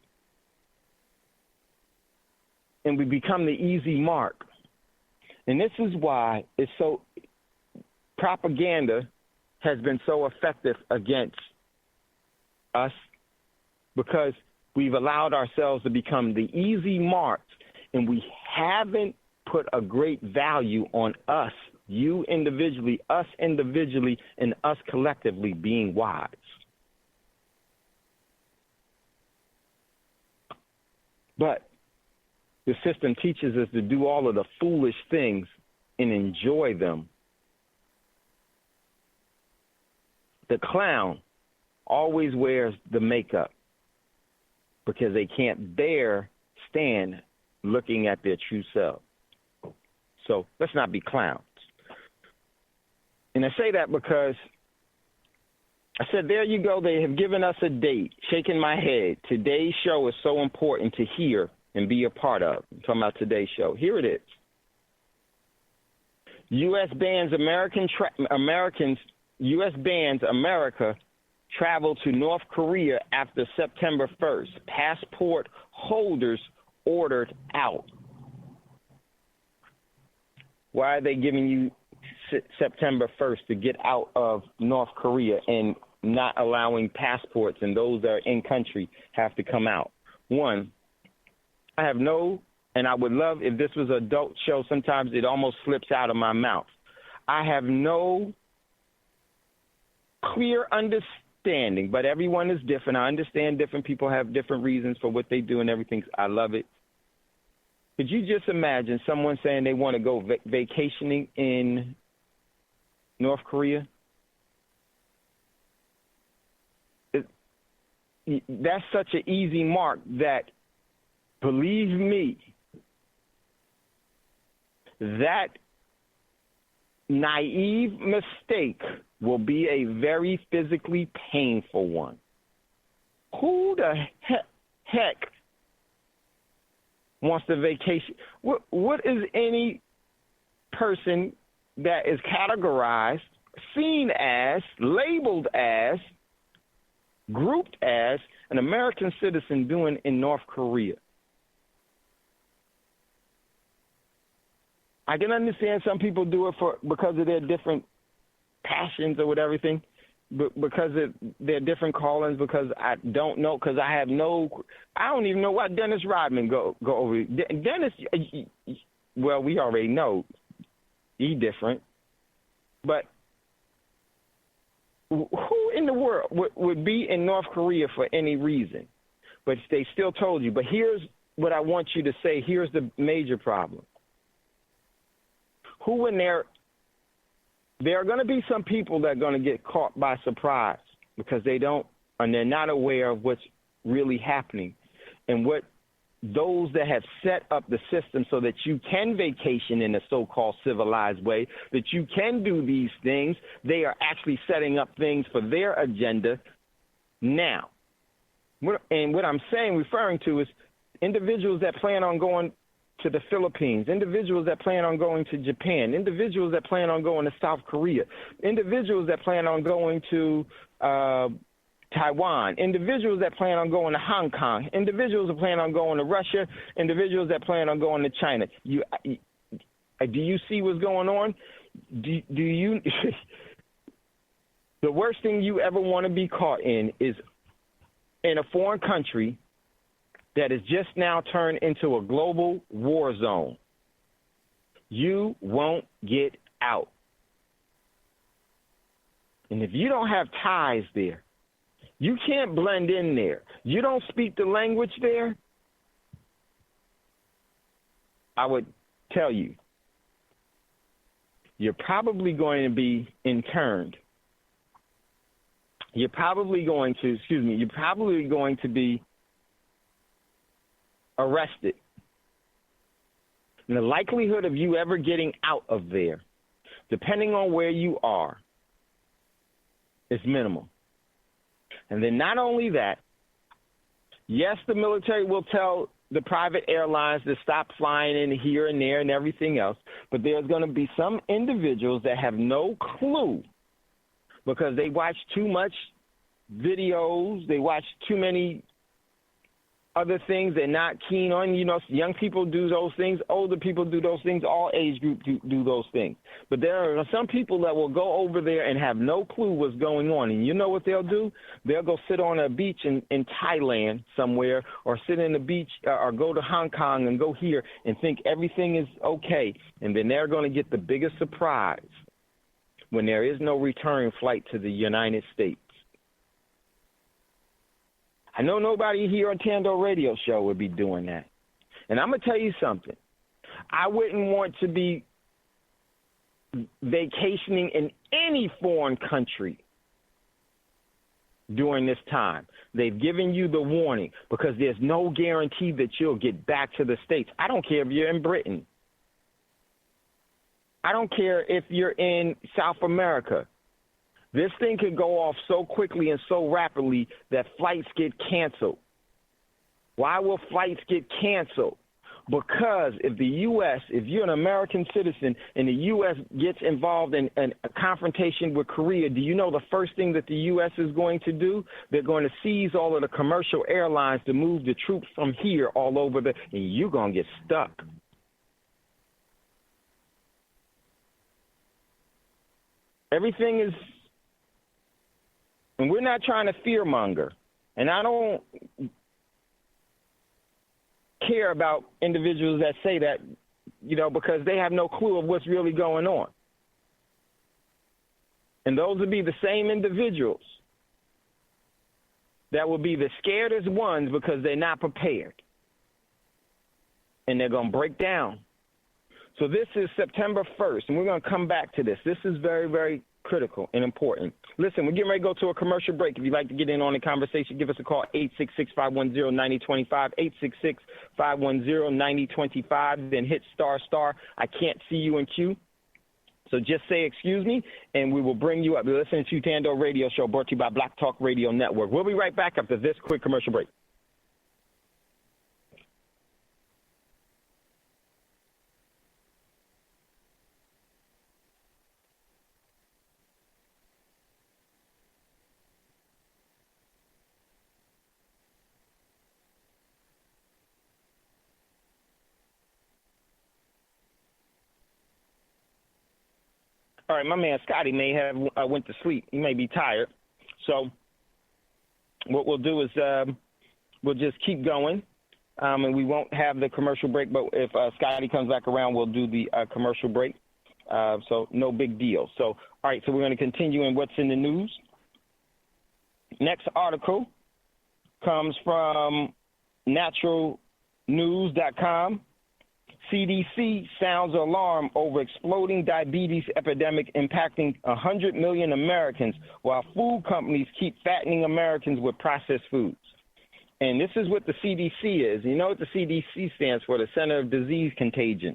And we become the easy mark. And this is why it's so, propaganda has been so effective against us, because we've allowed ourselves to become the easy marks, and we haven't put a great value on us, you individually, us individually, and us collectively being wise. But the system teaches us to do all of the foolish things and enjoy them. The clown always wears the makeup because they can't stand looking at their true self. So let's not be clowns. And I say that because I said, there you go. They have given us a date. Shaking my head. Today's show is so important to hear and be a part of. I'm talking about today's show. Here it is. U.S. bans America travel to North Korea after September 1st. Passport holders ordered out. Why are they giving you September 1st to get out of North Korea and not allowing passports and those that are in country have to come out? One, I have no, and I would love if this was an adult show, sometimes it almost slips out of my mouth. I have no clear understanding, but everyone is different. I understand different people have different reasons for what they do and everything. I love it. Could you just imagine someone saying they want to go vacationing in North Korea? That's such an easy mark that, believe me, that naive mistake will be a very physically painful one. Who the heck wants to vacation? What is any person that is categorized, seen as, labeled as, grouped as an American citizen doing in North Korea? I can understand some people do it because of their different passions or whatever, because of their different callings, because I don't know, because I don't even know why Dennis Rodman go over. Dennis, well, we already know he different, but who in the world would be in North Korea for any reason? But they still told you. But here's what I want you to say. Here's the major problem. Who in there are going to be some people that are going to get caught by surprise because they're not aware of what's really happening, and what those that have set up the system so that you can vacation in a so-called civilized way, that you can do these things, they are actually setting up things for their agenda now. And what I'm referring to is individuals that plan on going to the Philippines, individuals that plan on going to Japan, individuals that plan on going to South Korea, individuals that plan on going to Taiwan, individuals that plan on going to Hong Kong, individuals that plan on going to Russia, individuals that plan on going to China. Do you see what's going on? Do you? The worst thing you ever want to be caught in is in a foreign country that is just now turned into a global war zone. You won't get out. And if you don't have ties there, you can't blend in there, you don't speak the language there, I would tell you, you're probably going to be interned. You're probably going to be arrested. And the likelihood of you ever getting out of there, depending on where you are, is minimal. And then not only that, yes, the military will tell the private airlines to stop flying in here and there and everything else, but there's going to be some individuals that have no clue because they watch too much videos, they watch too many other things they're not keen on. You know, young people do those things, older people do those things, all age groups do those things. But there are some people that will go over there and have no clue what's going on. And you know what they'll do? They'll go sit on a beach in Thailand somewhere, or sit in the beach, or go to Hong Kong and go here and think everything is okay. And then they're going to get the biggest surprise when there is no return flight to the United States. I know nobody here on Thando Radio Show would be doing that. And I'm going to tell you something. I wouldn't want to be vacationing in any foreign country during this time. They've given you the warning because there's no guarantee that you'll get back to the States. I don't care if you're in Britain. I don't care if you're in South America. This thing could go off so quickly and so rapidly that flights get canceled. Why will flights get canceled? Because if you're an American citizen and the U.S. gets involved in a confrontation with Korea, do you know the first thing that the U.S. is going to do? They're going to seize all of the commercial airlines to move the troops from here all over and you're going to get stuck. Everything is... And we're not trying to fearmonger. And I don't care about individuals that say that, because they have no clue of what's really going on. And those would be the same individuals that will be the scaredest ones because they're not prepared. and they're going to break down. So this is September 1st, and we're going to come back to this. This is very, very critical and important. Listen, we're getting ready to go to a commercial break. If you'd like to get in on the conversation, give us a call, 866-510-9025, 866-510-9025, then hit **. I can't see you in queue, so just say excuse me, and we will bring you up. You're listening to Thando Radio Show, brought to you by Black Talk Radio Network. We'll be right back after this quick commercial break. All right, my man Scotty may have went to sleep. He may be tired. So what we'll do is we'll just keep going, and we won't have the commercial break. But if Scotty comes back around, we'll do the commercial break. So no big deal. So, all right, so we're going to continue in what's in the news. Next article comes from naturalnews.com. CDC sounds alarm over exploding diabetes epidemic impacting 100 million Americans, while food companies keep fattening Americans with processed foods. And this is what the CDC is. You know what the CDC stands for? The Center of Disease Contagion.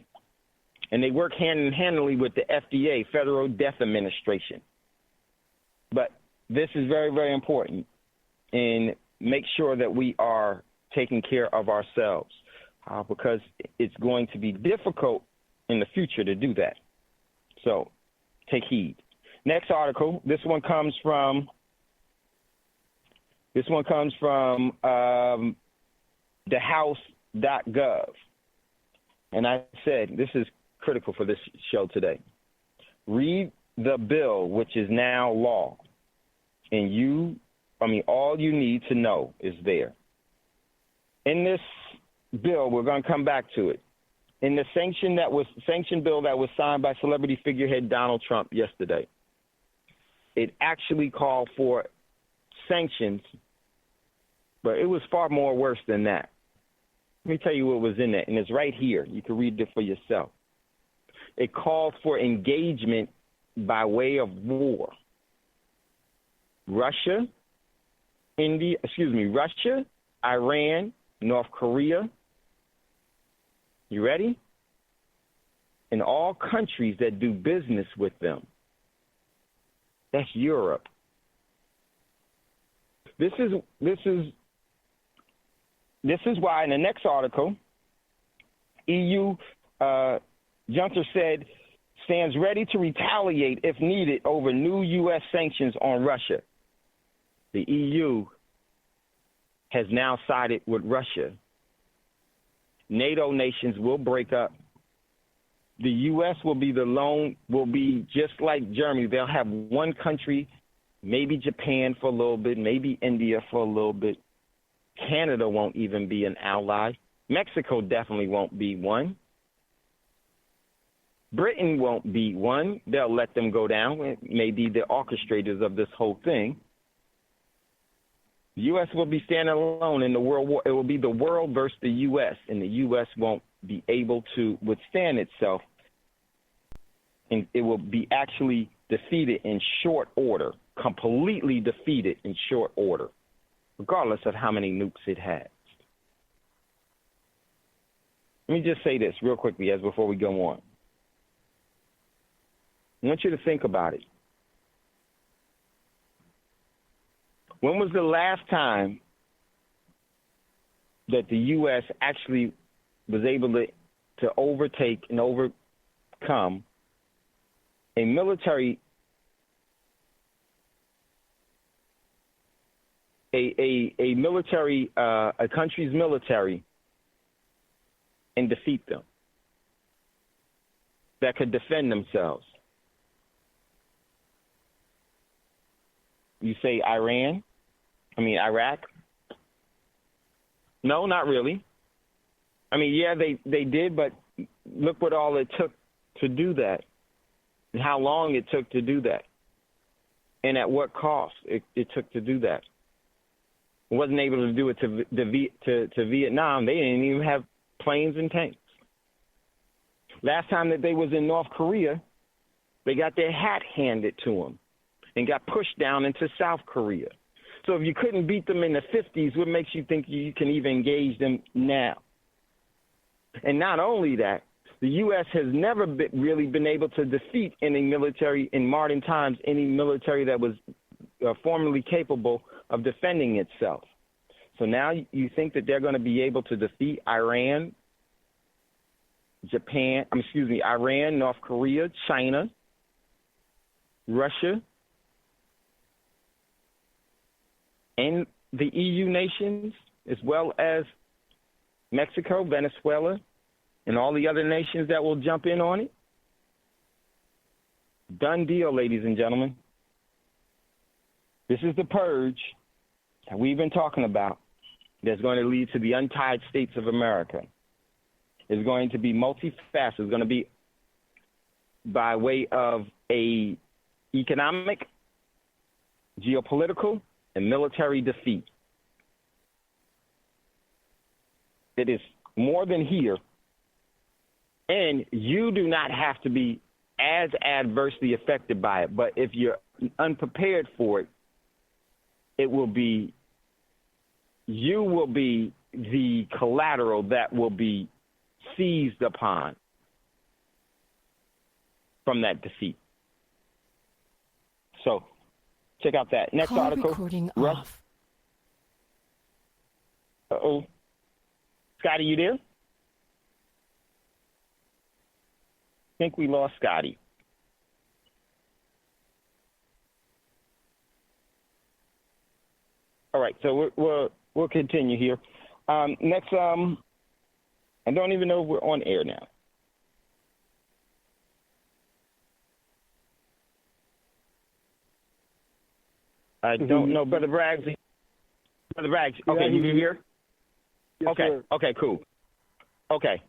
And they work hand-in-hand with the FDA, Federal Death Administration. But this is very, very important. And make sure that we are taking care of ourselves. Because it's going to be difficult in the future to do that. So take heed. Next article, this one comes from thehouse.gov. And I said, this is critical for this show today. Read the bill, which is now law. And all you need to know is there. In this bill, we're going to come back to it. In the sanction bill that was signed by celebrity figurehead Donald Trump yesterday, it actually called for sanctions, but it was far more worse than that. Let me tell you what was in it, and it's right here. You can read it for yourself. It called for engagement by way of war. Russia, Iran, North Korea. You ready? And all countries that do business with them. That's Europe. This is why in the next article, EU Juncker said stands ready to retaliate if needed over new U.S. sanctions on Russia. The EU has now sided with Russia. NATO nations will break up. The U.S. will be just like Germany. They'll have one country, maybe Japan for a little bit, maybe India for a little bit. Canada won't even be an ally. Mexico definitely won't be one. Britain won't be one. They'll let them go down. It may be the orchestrators of this whole thing. The U.S. will be standing alone in the world war. It will be the world versus the U.S., and the U.S. won't be able to withstand itself, and it will be actually defeated in short order, completely defeated in short order, regardless of how many nukes it has. Let me just say this real quickly before we go on. I want you to think about it. When was the last time that the U.S. actually was able to overtake and overcome a military, a country's military and defeat them that could defend themselves? You say Iraq? No, not really. I mean, yeah, they did, but look what all it took to do that, and how long it took to do that, and at what cost it took to do that. It wasn't able to do it to Vietnam. They didn't even have planes and tanks. Last time that they was in North Korea, they got their hat handed to them and got pushed down into South Korea. So if you couldn't beat them in the 50s, what makes you think you can even engage them now? And not only that, the U.S. has never really been able to defeat any military in modern times, any military that was formerly capable of defending itself. So now you think that they're going to be able to defeat Iran, North Korea, China, Russia, and the EU nations, as well as Mexico, Venezuela, and all the other nations that will jump in on it? Done deal, ladies and gentlemen. This is the purge that we've been talking about that's going to lead to the untied states of America. It's going to be multifaceted. It's going to be by way of a economic, geopolitical, and military defeat. It is more than here, and you do not have to be as adversely affected by it. But if you're unprepared for it, you will be the collateral that will be seized upon from that defeat. So check out that next article. Recording off. Uh-oh. Scotty, you there? I think we lost Scotty. All right, so we'll continue here. Next, I don't even know if we're on air now. I don't know, Brother Braggs. Brother Braggs, okay, you here? Yes, okay, sir. Okay, cool. Okay,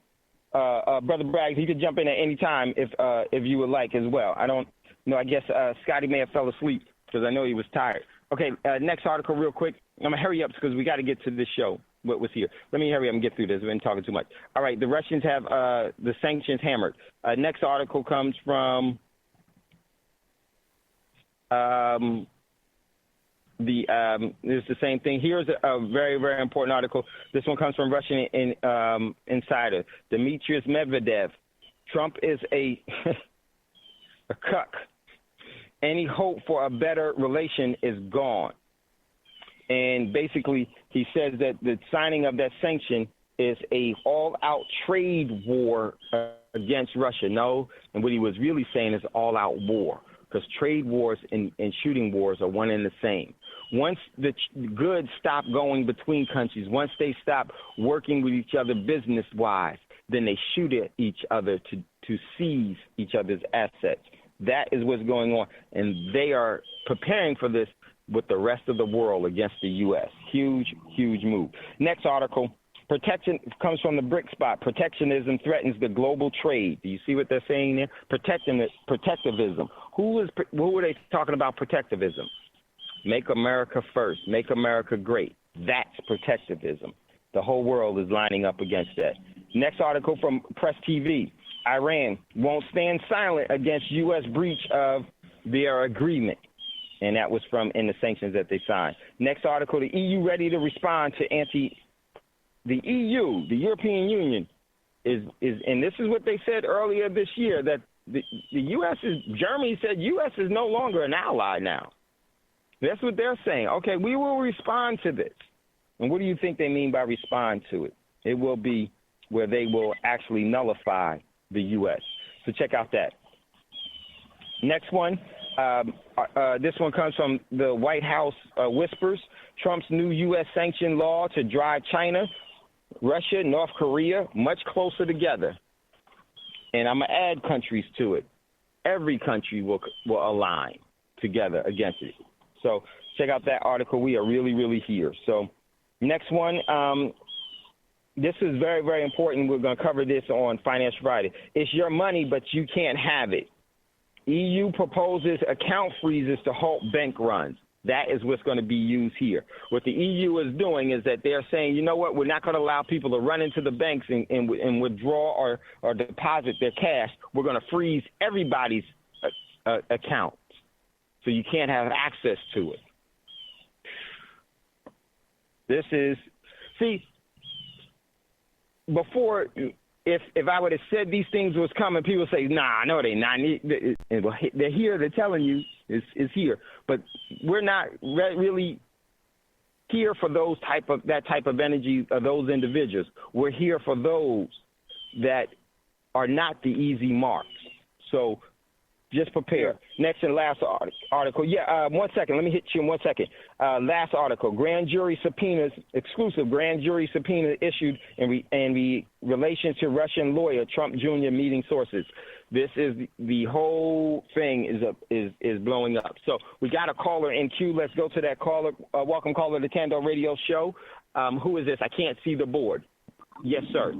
Brother Braggs, you could jump in at any time if you would like as well. I don't know. I guess Scotty may have fell asleep because I know he was tired. Okay, next article real quick. I'm going to hurry up because we got to get to this show, what was here. Let me hurry up and get through this. We've been talking too much. All right, the Russians have the sanctions hammered. Next article comes from it's the same thing. Here's a very, very important article. This one comes from Russian Insider. Dmitry Medvedev. Trump is a cuck. Any hope for a better relation is gone. And basically, he says that the signing of that sanction is a all-out trade war against Russia. No, and what he was really saying is all-out war, because trade wars and shooting wars are one and the same. Once the goods stop going between countries, once they stop working with each other business-wise, then they shoot at each other to seize each other's assets. That is what's going on, and they are preparing for this with the rest of the world against the U.S. Huge, huge move. Next article, protection comes from the BRIC spot. Protectionism threatens the global trade. Do you see what they're saying there? Protectivism. Who are they talking about protectivism? Make America first. Make America great. That's protectivism. The whole world is lining up against that. Next article from Press TV. Iran won't stand silent against U.S. breach of their agreement. And that was in the sanctions that they signed. Next article, the EU ready to respond to the EU, the European Union, is, and this is what they said earlier this year, that the U.S. Germany said U.S. is no longer an ally now. That's what they're saying. Okay, we will respond to this. And what do you think they mean by respond to it? It will be where they will actually nullify the U.S. So check out that. Next one. This one comes from the White House whispers. Trump's new U.S. sanction law to drive China, Russia, North Korea much closer together. And I'm going to add countries to it. Every country will align together against it. So check out that article. We are really, really here. So next one, this is very, very important. We're going to cover this on Finance Friday. It's your money, but you can't have it. EU proposes account freezes to halt bank runs. That is what's going to be used here. What the EU is doing is that they're saying, you know what, we're not going to allow people to run into the banks and withdraw or deposit their cash. We're going to freeze everybody's accounts, so you can't have access to it. This is, see, before, if I would have said these things was coming, people say, nah, no, they not. They're here. They're telling you it's here, but we're not really here for that type of energy of those individuals. We're here for those that are not the easy marks. So just prepare. Next and last article. Yeah, 1 second. Let me hit you in 1 second. Last article. Grand jury subpoenas, exclusive grand jury subpoena issued in relation to Russian lawyer Trump Jr. meeting sources. This is the whole thing is blowing up. So we got a caller in queue. Let's go to that caller. Welcome, caller, to Thando Radio Show. Who is this? I can't see the board. Yes, sir.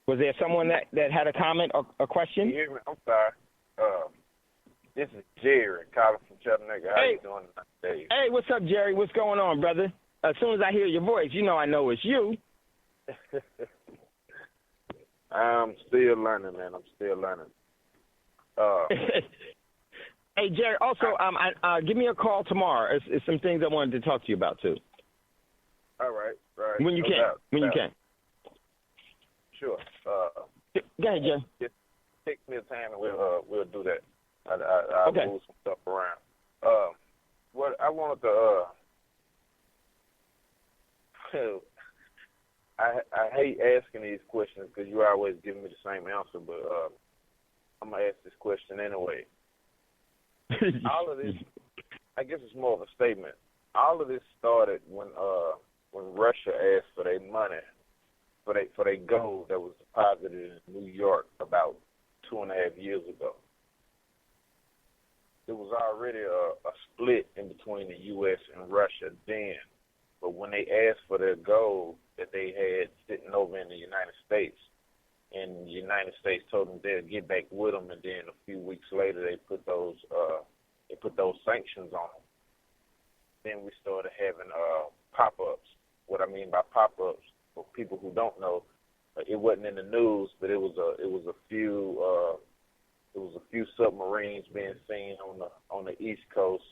Was there someone that had a comment or a question? Can you hear me? I'm sorry. This is Jerry calling from Chattanooga. How you doing today? Hey, what's up, Jerry? What's going on, brother? As soon as I hear your voice, I know it's you. I'm still learning, man. I'm still learning. Hey, Jerry, also, give me a call tomorrow. It's some things I wanted to talk to you about, too. All right. When you can. You can. Sure. Go ahead, Jerry. Just take me a time and we'll do that. I'll okay. Move some stuff around. What I wanted to I hate asking these questions because you always give me the same answer, but I'm gonna ask this question anyway. All of this, I guess it's more of a statement. All of this started when Russia asked for their money for their gold that was deposited in New York about 2.5 years ago. There was already a split in between the U.S. and Russia then, but when they asked for their gold that they had sitting over in the United States, and the United States told them they'd get back with them, and then a few weeks later they put those sanctions on them. Then we started having pop-ups. What I mean by pop-ups, for people who don't know, it wasn't in the news, but it was a few submarines being seen on the East Coast.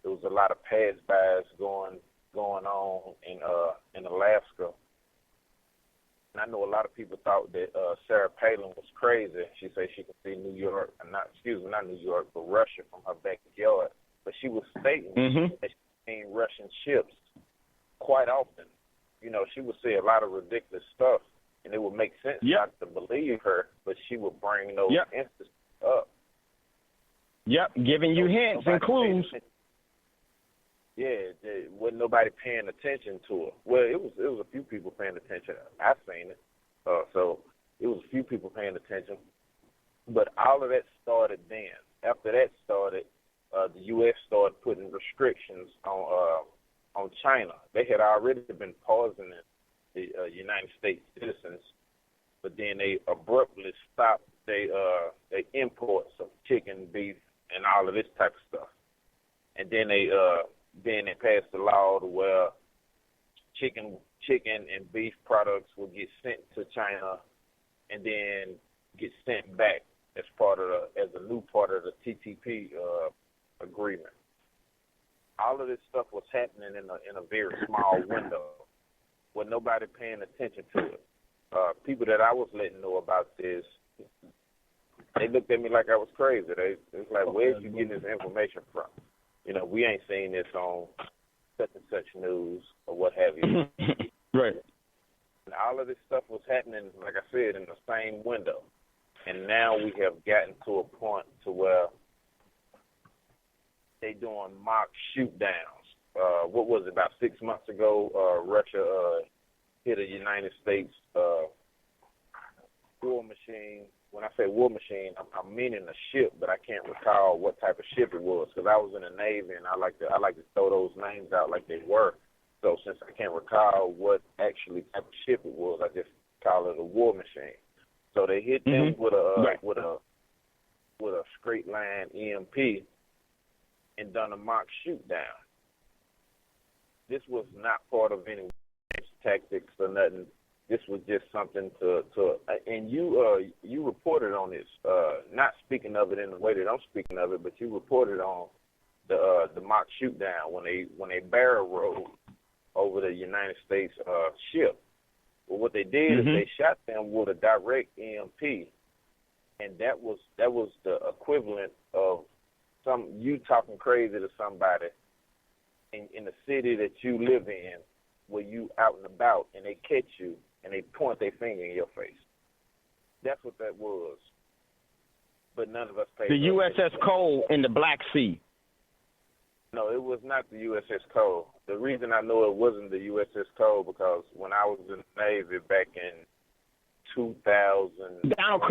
There was a lot of pass-bys going on in Alaska. And I know a lot of people thought that Sarah Palin was crazy. She said she could see not New York, but Russia from her backyard. But she was stating that she seen Russian ships quite often. She would say a lot of ridiculous stuff, and it would make sense not to believe her, but she would bring those instances up. Yep, giving you hints and clues. Yeah, there wasn't nobody paying attention to her. Well, it was a few people paying attention. I seen it, so it was a few people paying attention. But all of that started then. After that started, the U.S. started putting restrictions on China. They had already been poisoning the United States citizens, but then they abruptly stopped they imports of chicken, beef, and all of this type of stuff. And then they passed a law to where chicken and beef products will get sent to China and then get sent back as a new part of the TTP agreement. All of this stuff was happening in a very small window with nobody paying attention to it. People that I was letting know about this, they looked at me like I was crazy. They was like, where are you getting this information from? We ain't seen this on such and such news or what have you. Right. And all of this stuff was happening, like I said, in the same window. And now we have gotten to a point to where they doing mock shoot downs. What was it, about 6 months ago, Russia hit a United States war machine. When I say war machine, I'm meaning a ship, but I can't recall what type of ship it was because I was in the Navy and I like to throw those names out like they were. So since I can't recall what actually type of ship it was, I just call it a war machine. So they hit them with a straight line EMP and done a mock shoot down. This was not part of any tactics or nothing. This was just something to and you reported on this, not speaking of it in the way that I'm speaking of it, but you reported on the mock shoot down when they barrel rolled over the United States ship. Well, what they did is they shot them with a direct EMP, and that was the equivalent of you talking crazy to somebody in the city that you live in, where you out and about, and they catch you and they point their finger in your face. That's what that was. But none of us paid. The USS Cole in the Black Sea. No, it was not the USS Cole. The reason I know it wasn't the USS Cole because when I was in the Navy back in 2000. Donald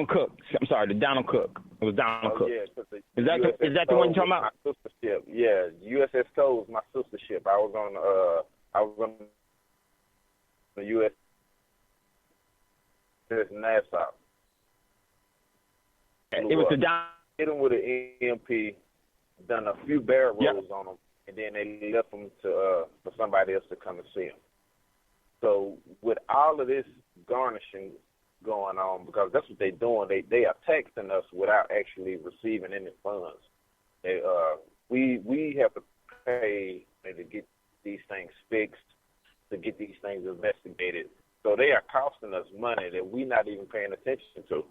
Cook. I'm sorry, the Donald Cook. It was Donald Cook. Yeah, is that the one you're talking about? My sister ship. Yeah, USS Cole was my sister ship. I was on the USS Nassau. It was the hit them with an EMP, done a few barrel rolls on them, and then they left them for somebody else to come and see them. So with all of this garnishing going on, because that's what they're doing, they are taxing us without actually receiving any funds. We have to pay to get these things fixed, to get these things investigated. So they are costing us money that we're not even paying attention to.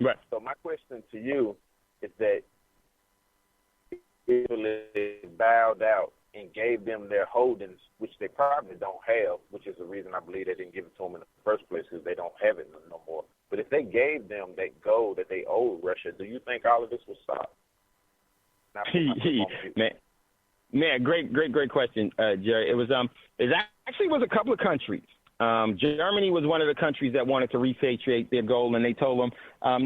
Right. So my question to you is that if they bowed out and gave them their holdings, which they probably don't have, which is the reason I believe they didn't give it to them in the first place, because they don't have it no more. But if they gave them that gold that they owed Russia, do you think all of this would stop? Man, great question, Jerry. It actually was a couple of countries. Germany was one of the countries that wanted to repatriate their gold, and they told them,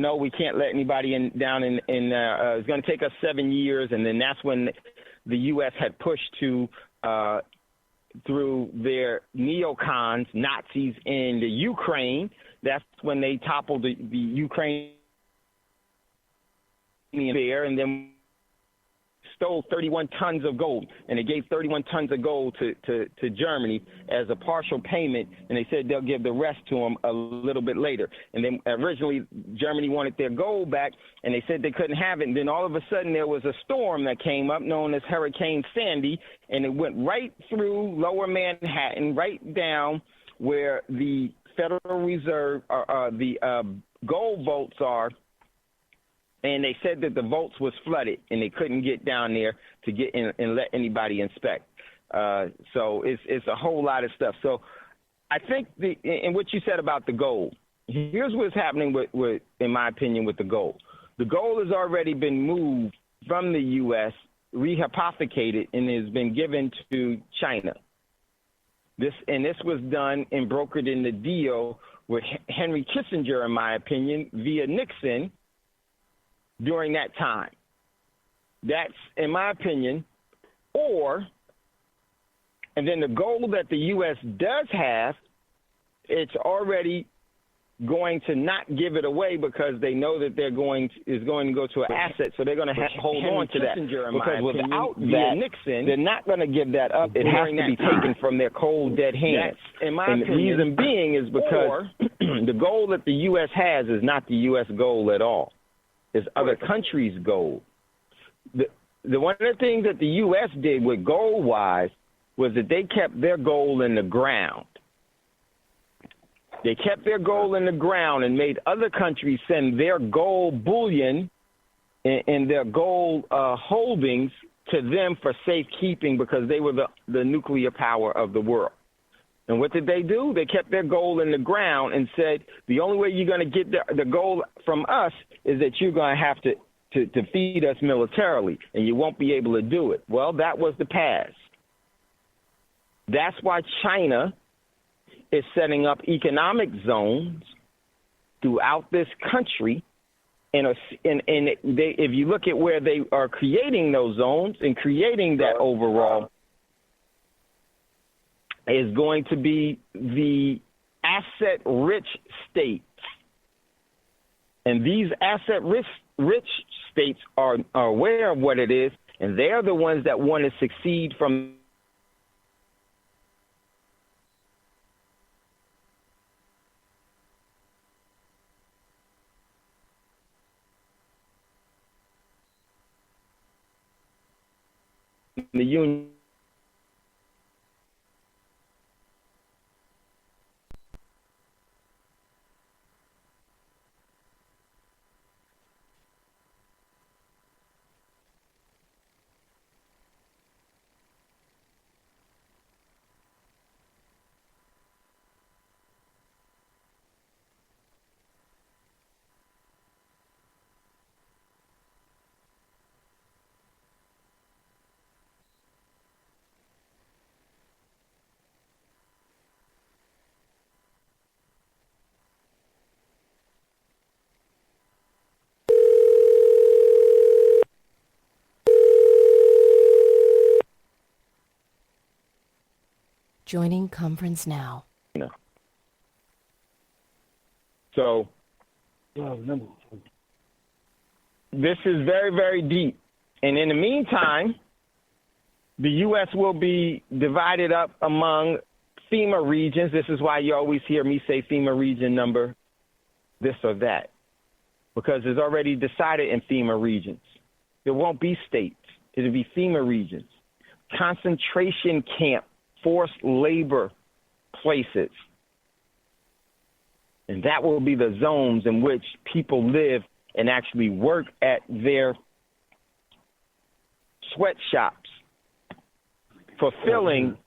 no, we can't let anybody down. It's going to take us 7 years, and then that's when the U.S. had pushed to through their neocons, Nazis in the Ukraine. That's when they toppled the Ukrainian there, and then stole 31 tons of gold, and they gave 31 tons of gold to Germany as a partial payment, and they said they'll give the rest to them a little bit later. And then originally Germany wanted their gold back, and they said they couldn't have it, and then all of a sudden there was a storm that came up known as Hurricane Sandy, and it went right through lower Manhattan, right down where the Federal Reserve, the gold vaults are. And they said that the vaults was flooded, and they couldn't get down there to get in and let anybody inspect. So it's a whole lot of stuff. So I think and what you said about the gold, here's what's happening with, in my opinion, with the gold. The gold has already been moved from the U.S., rehypothecated, and has been given to China. This was done and brokered in the deal with Henry Kissinger, in my opinion, via Nixon, during that time. That's, in my opinion, and then the gold that the U.S. does have, it's already going to not give it away because they know that is going to go to an asset, so they're going to hold on to that. Because without that, Nixon, they're not going to give that up. It has to be taken from their cold, dead hands. And the reason being is because the gold that the U.S. has is not the U.S. gold at all. It's other countries' gold. The one of the things that the U.S. did with gold-wise was that they kept their gold in the ground. They kept their gold in the ground and made other countries send their gold bullion and their gold holdings to them for safekeeping because they were the nuclear power of the world. And what did they do? They kept their gold in the ground and said, the only way you're going to get the gold from us is that you're going to have to feed us militarily, and you won't be able to do it. Well, that was the past. That's why China is setting up economic zones throughout this country. And if you look at where they are creating those zones and creating that overall, is going to be the asset-rich states. And these asset-rich states are aware of what it is, and they're the ones that want to succeed from the union. Joining conference now. So this is very, very deep. And in the meantime, the U.S. will be divided up among FEMA regions. This is why you always hear me say FEMA region number this or that, because it's already decided in FEMA regions. There won't be states. It'll be FEMA regions. Concentration camp, forced labor places. And that will be the zones in which people live and actually work at their sweatshops, fulfilling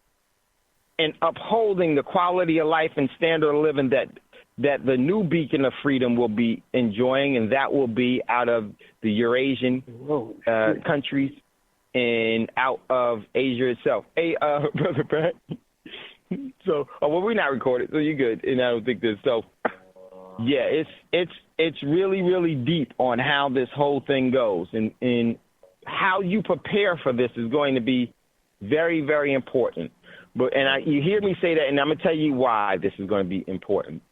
and upholding the quality of life and standard of living that the new beacon of freedom will be enjoying, and that will be out of the Eurasian countries and out of Asia itself. Hey, Brother Pat. So, well, we're not recorded, so you're good, and I don't think this. So, yeah, it's really, really deep on how this whole thing goes, and how you prepare for this is going to be very, very important. But you hear me say that, and I'm gonna tell you why this is going to be important.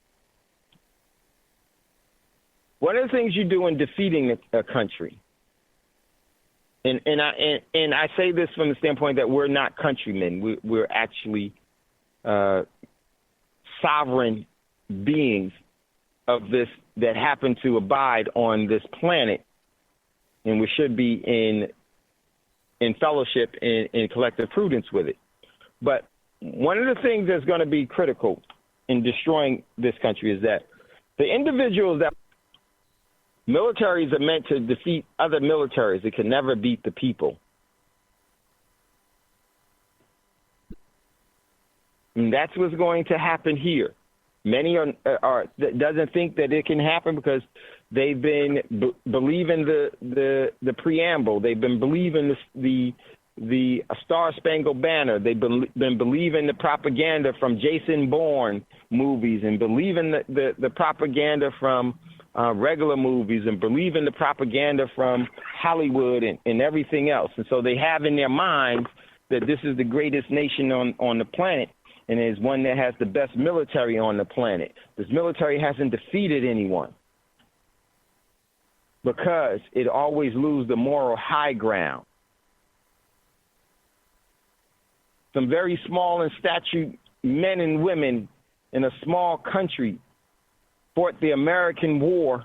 One of the things you do in defeating a country, and I say this from the standpoint that we're not countrymen, we're actually sovereign beings of this that happen to abide on this planet, and we should be in fellowship and in collective prudence with it. But one of the things that's going to be critical in destroying this country is that the individuals that militaries are meant to defeat other militaries, it can never beat the people. And that's what's going to happen here. Many are doesn't think that it can happen because they've been believing the preamble. They've been believing the Star Spangled Banner. They've been believing the propaganda from Jason Bourne movies, and believing the propaganda from regular movies, and believing the propaganda from Hollywood and everything else. And so they have in their minds that this is the greatest nation on the planet, and is one that has the best military on the planet. This military hasn't defeated anyone because it always loses the moral high ground. Some very small in stature men and women in a small country fought the American war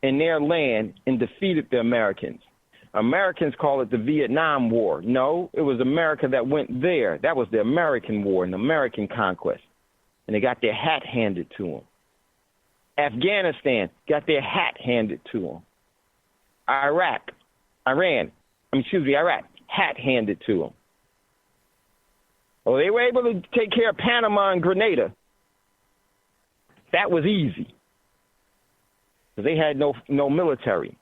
in their land and defeated the Americans. Americans call it the Vietnam War. No, it was America that went there. That was the American war and the American conquest. And they got their hat handed to them. Afghanistan got their hat handed to them. Iraq, hat handed to them. Well, they were able to take care of Panama and Grenada. That was easy. Because they had no military.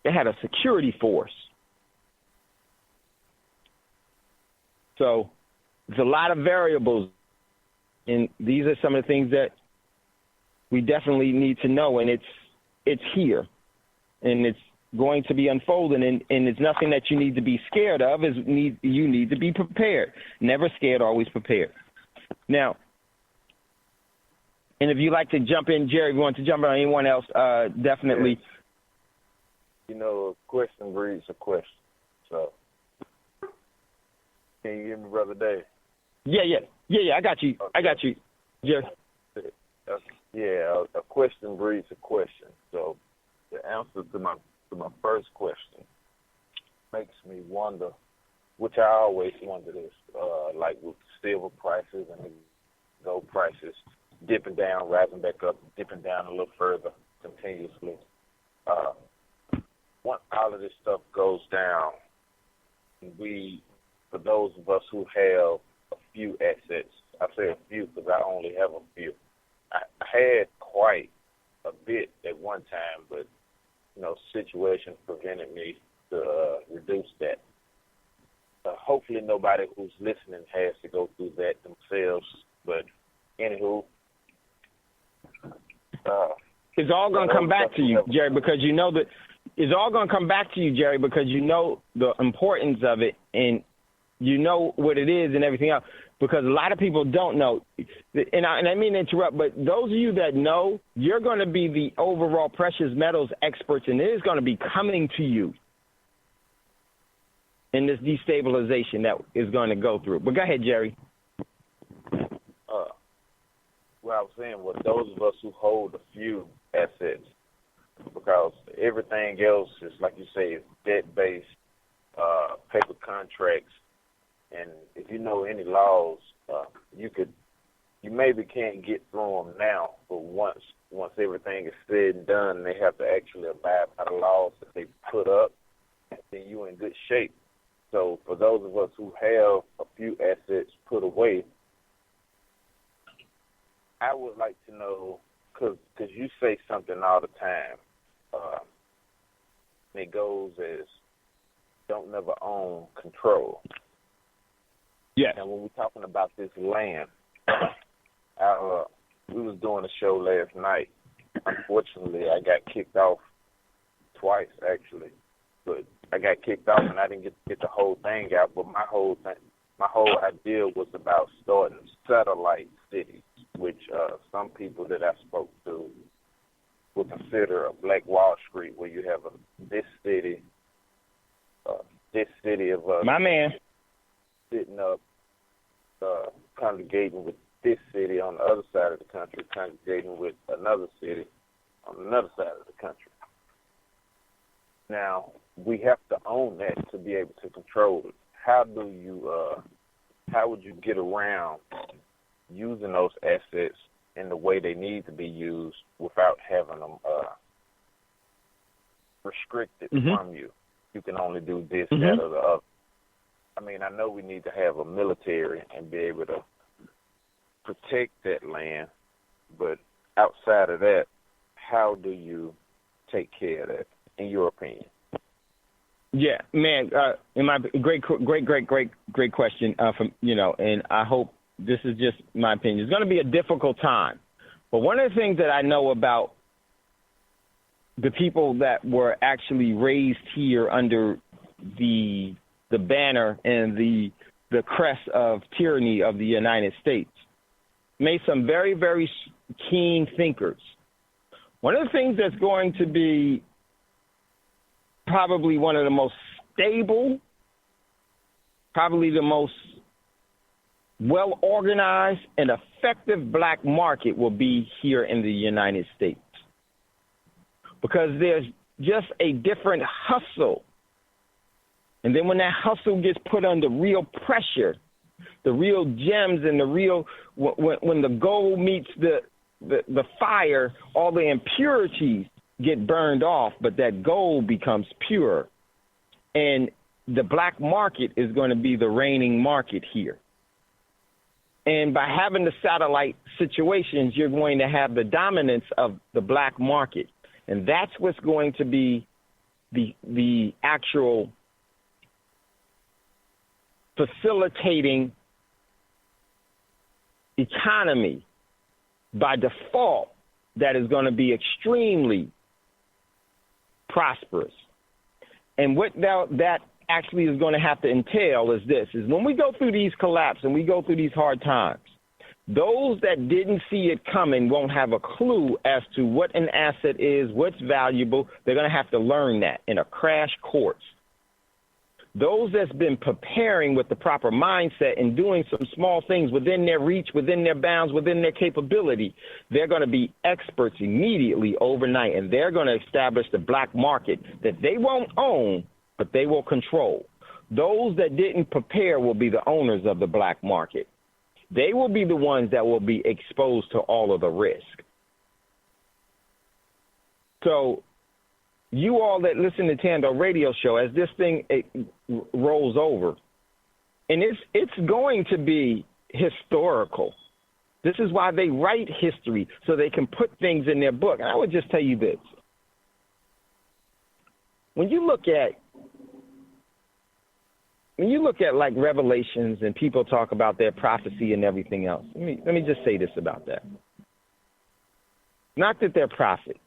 They had a security force. So there's a lot of variables, and these are some of the things that we definitely need to know, and it's here, and it's going to be unfolding, and it's nothing that you need to be scared of. You need to be prepared. Never scared, always prepared. Now, And if you'd like to jump in, Jerry, if you want to jump in on anyone else, definitely. You know, a question breeds a question. So, can you hear me, Brother Dave? Yeah, I got you. Okay. I got you, Jerry. Yeah, a question breeds a question. So, the answer to my first question makes me wonder, which I always wonder this, like with silver prices and the gold prices dipping down, rising back up, dipping down a little further continuously. Once all of this stuff goes down, for those of us who have a few assets, I say a few because I only have a few. I had quite a bit at one time, but situation prevented me to reduce that. Hopefully nobody who's listening has to go through that themselves. But anywho, it's all going to come back to you, Jerry, because you know that it's all going to come back to you, Jerry, because you know the importance of it and you know what it is and everything else. Because a lot of people don't know, and I mean to interrupt, but those of you that know, you're going to be the overall precious metals experts, and it is going to be coming to you in this destabilization that is going to go through. But go ahead, Jerry. What I was saying was those of us who hold a few assets, because everything else is, like you say, debt-based, paper contracts. And if you know any laws, you maybe can't get through them now, but once everything is said and done, and they have to actually abide by the laws that they put up, then you're in good shape. So for those of us who have a few assets put away, I would like to know, because you say something all the time, and it goes as don't never own control. Yeah. And when we're talking about this land, we was doing a show last night. Unfortunately, I got kicked off twice, actually. But I got kicked off, and I didn't get the whole thing out. But my whole idea was about starting satellite cities, which some people that I spoke to would consider a Black Wall Street, where you have this city of my man sitting up, congregating with this city on the other side of the country, congregating with another city on another side of the country. Now, we have to own that to be able to control it. How would you get around using those assets in the way they need to be used without having them restricted from you? You can only do this, that, or the other. I mean, I know we need to have a military and be able to protect that land, but outside of that, how do you take care of that, in your opinion? Yeah, man, in my great question from and I hope this is just my opinion. It's going to be a difficult time, but one of the things that I know about the people that were actually raised here under the banner and the crest of tyranny of the United States made some very, very keen thinkers. One of the things that's going to be probably one of the most stable, probably the most well-organized and effective black market will be here in the United States. Because there's just a different hustle. And then when that hustle gets put under real pressure, the real gems and the real, when the gold meets the fire, all the impurities get burned off, but that gold becomes pure. And the black market is going to be the reigning market here. And by having the satellite situations, you're going to have the dominance of the black market. And that's what's going to be the actual facilitating economy by default that is going to be extremely prosperous. And what that actually is going to have to entail is this, is when we go through these collapse and we go through these hard times, Those that didn't see it coming won't have a clue as to what an asset is, what's valuable. They're going to have to learn that in a crash course. Those that's been preparing with the proper mindset and doing some small things within their reach, within their bounds, within their capability, they're going to be experts immediately overnight, and they're going to establish the black market that they won't own, but they will control. Those that didn't prepare will be the owners of the black market. They will be the ones that will be exposed to all of the risk. So you all that listen to Thando Radio Show, as this thing rolls over, and it's going to be historical. This is why they write history, so they can put things in their book. And I would just tell you this. When you look at like Revelations and people talk about their prophecy and everything else, let me just say this about that. Not that they're prophets.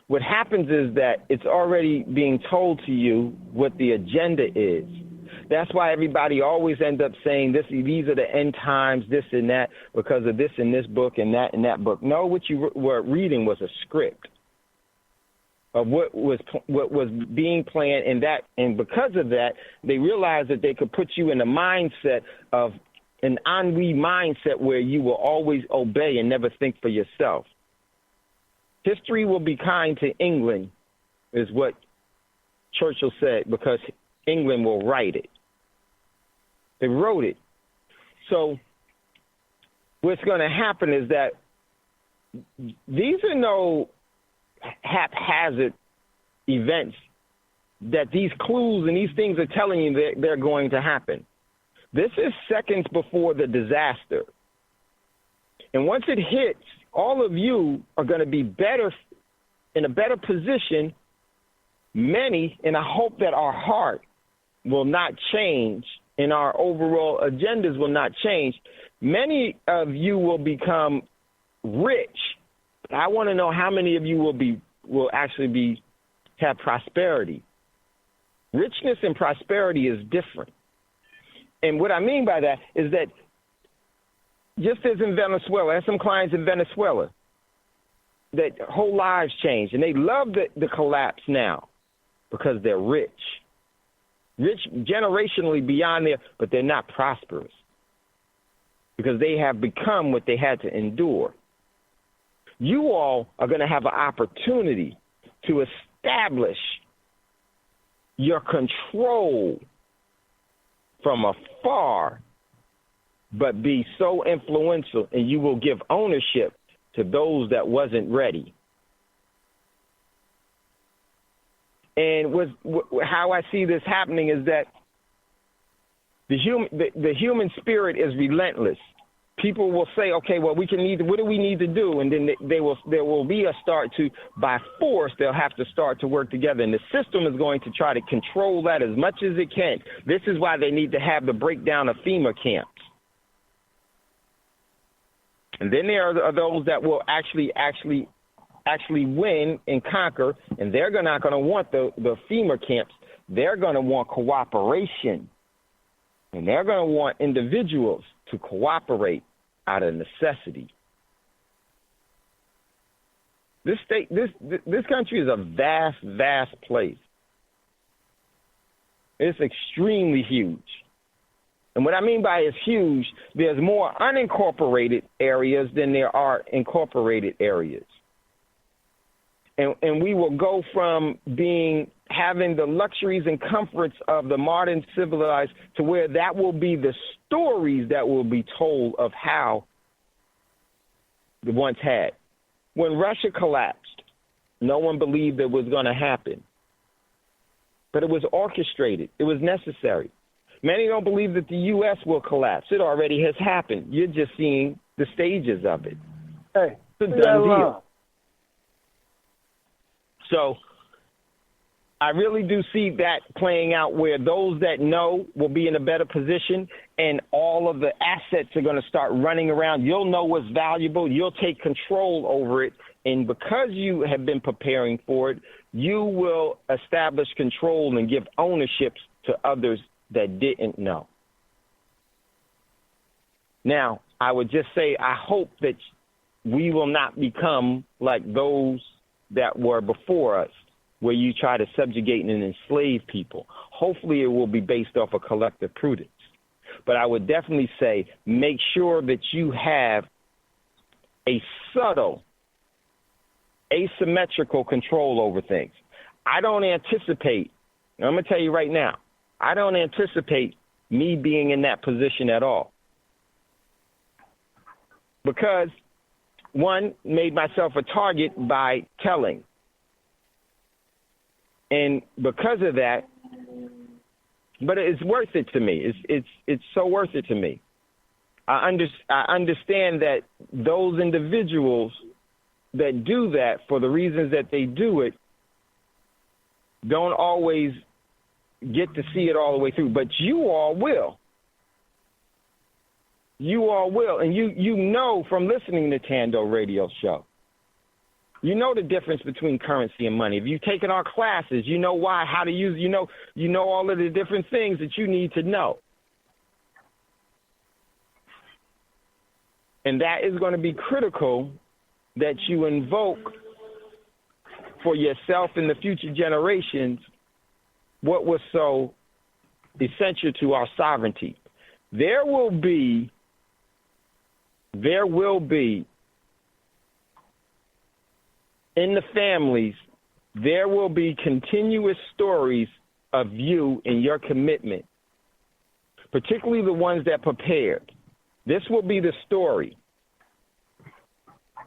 What happens is that it's already being told to you what the agenda is. That's why everybody always ends up saying these are the end times, this and that, because of this in this book and that book. No, what you were reading was a script of what was being planned, and because of that, they realized that they could put you in a mindset of an ennui mindset where you will always obey and never think for yourself. History will be kind to England, is what Churchill said, because England will write it. They wrote it. So what's going to happen is that these are no haphazard events, that these clues and these things are telling you that they're going to happen. This is seconds before the disaster. And once it hits, all of you are going to be in a better position. Many, and I hope that our heart will not change and our overall agendas will not change. Many of you will become rich. I want to know how many of you will actually have prosperity. Richness and prosperity is different. And what I mean by that is that just as in Venezuela, I have some clients in Venezuela that whole lives changed, and they love the collapse now because they're rich generationally beyond there, but they're not prosperous because they have become what they had to endure. You all are going to have an opportunity to establish your control from afar, but be so influential, and you will give ownership to those that wasn't ready. And how I see this happening is that the human spirit is relentless. People will say, okay, well, what do we need to do? And then there will be a start to, by force, they'll have to start to work together. And the system is going to try to control that as much as it can. This is why they need to have the breakdown of FEMA camps. And then there are those that will actually win and conquer, and they're not going to want the FEMA camps. They're going to want cooperation, and they're going to want individuals to cooperate out of necessity. This country is a vast, vast place. It's extremely huge. And what I mean by it's huge, there's more unincorporated areas than there are incorporated areas. And we will go from having the luxuries and comforts of the modern civilized to where that will be the stories that will be told of how the once had. When Russia collapsed, no one believed it was going to happen. But it was orchestrated. It was necessary. Many don't believe that the U.S. will collapse. It already has happened. You're just seeing the stages of it. Hey, it's a done deal. So I really do see that playing out where those that know will be in a better position, and all of the assets are going to start running around. You'll know what's valuable. You'll take control over it. And because you have been preparing for it, you will establish control and give ownerships to others that didn't know. Now, I would just say I hope that we will not become like those that were before us, where you try to subjugate and enslave people. Hopefully it will be based off of collective prudence. But I would definitely say make sure that you have a subtle, asymmetrical control over things. I don't anticipate, I'm going to tell you right now, I don't anticipate me being in that position at all. Because, one, made myself a target by telling. And because of that, but it's worth it to me. It's so worth it to me. I understand that those individuals that do that for the reasons that they do it don't always get to see it all the way through, but you all will. You all will. And you know from listening to Thando Radio Show, you know the difference between currency and money. If you've taken our classes, you know why, how to use, you know all of the different things that you need to know. And that is going to be critical that you invoke for yourself and the future generations what was so essential to our sovereignty. There will be in the families, there will be continuous stories of you and your commitment, particularly the ones that prepared. This will be the story.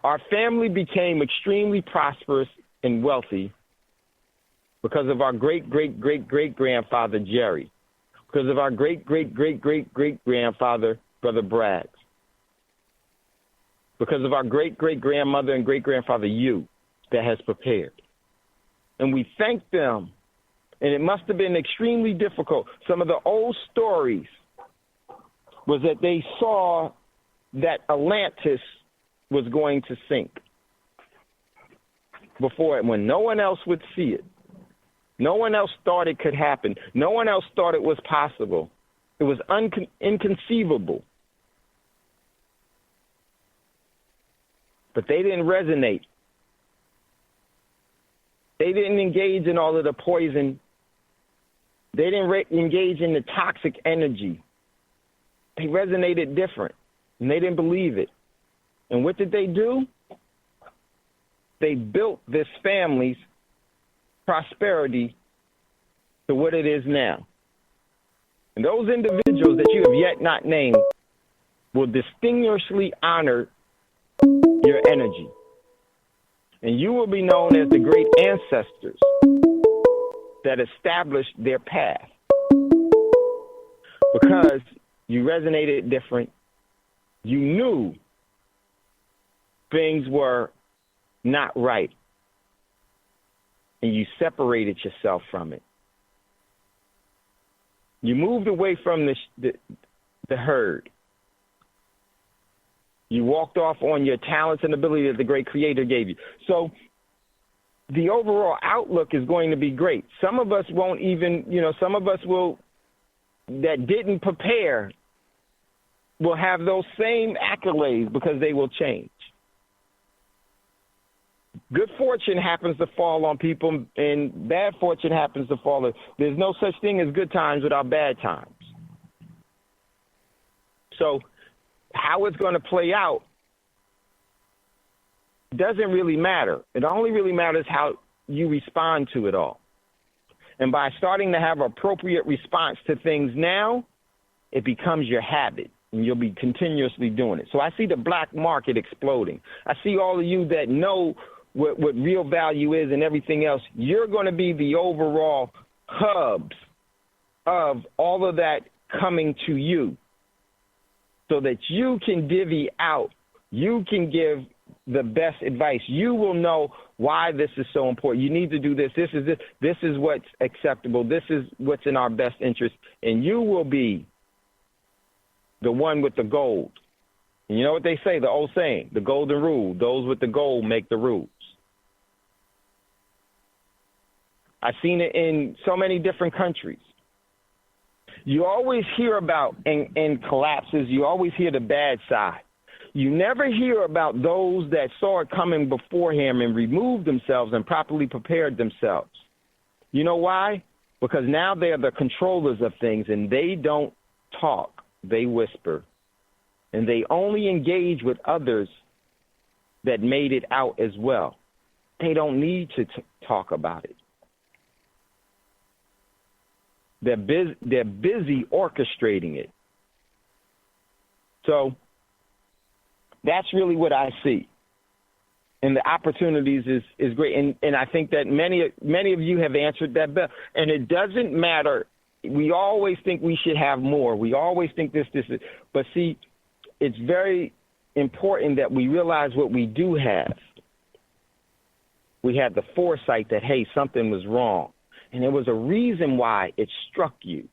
Our family became extremely prosperous and wealthy because of our great-great-great-great-grandfather, Jerry, because of our great-great-great-great-great-grandfather, Brother Braggs, because of our great-great-grandmother and great-grandfather, you, that has prepared. And we thank them. And it must have been extremely difficult. Some of the old stories was that they saw that Atlantis was going to sink before it, when no one else would see it. No one else thought it could happen. No one else thought it was possible. It was inconceivable. But they didn't resonate. They didn't engage in all of the poison. They didn't engage in the toxic energy. They resonated different, and they didn't believe it. And what did they do? They built this family's prosperity to what it is now. And those individuals that you have yet not named will distinguishedly honor your energy. And you will be known as the great ancestors that established their path, because you resonated different. You knew things were not right, and you separated yourself from it. You moved away from the herd. You walked off on your talents and ability that the great Creator gave you. So the overall outlook is going to be great. Some of us won't even, some of us will, that didn't prepare, will have those same accolades because they will change. Good fortune happens to fall on people, and bad fortune happens to fall on. There's no such thing as good times without bad times. So how it's going to play out doesn't really matter. It only really matters how you respond to it all. And by starting to have appropriate response to things now, it becomes your habit, and you'll be continuously doing it. So I see the black market exploding. I see all of you that know what real value is and everything else. You're going to be the overall hubs of all of that coming to you, so that you can divvy out, you can give the best advice. You will know why this is so important. You need to do this. This is what's acceptable. This is what's in our best interest. And you will be the one with the gold. And you know what they say, the old saying, the golden rule, those with the gold make the rules. I've seen it in so many different countries. You always hear about in collapses, you always hear the bad side. You never hear about those that saw it coming before him and removed themselves and properly prepared themselves. You know why? Because now they're the controllers of things, and they don't talk. They whisper. And they only engage with others that made it out as well. They don't need to talk about it. They're busy orchestrating it. So that's really what I see. And the opportunities is great. And I think that many of you have answered that bell. And it doesn't matter. We always think we should have more. We always think this. But see, it's very important that we realize what we do have. We had the foresight that, hey, something was wrong. And there was a reason why it struck you.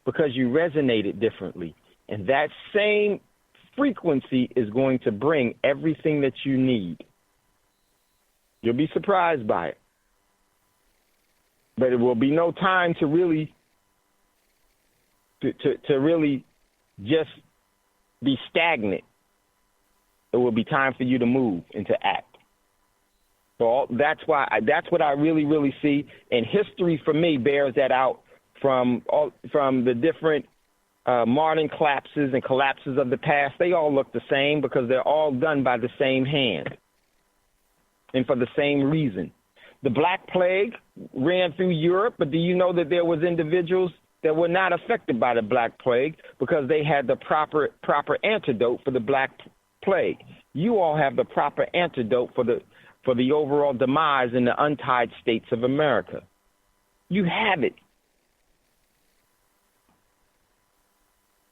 Because you resonated differently. And that same frequency is going to bring everything that you need. You'll be surprised by it. But it will be no time to really to really just be stagnant. It will be time for you to move and to act. So that's what I really, really see. And history for me bears that out from the different modern collapses and collapses of the past. They all look the same because they're all done by the same hand and for the same reason. The Black Plague ran through Europe, but do you know that there was individuals that were not affected by the Black Plague because they had the proper antidote for the Black Plague? You all have the proper antidote for the overall demise in the untied states of America. You have it.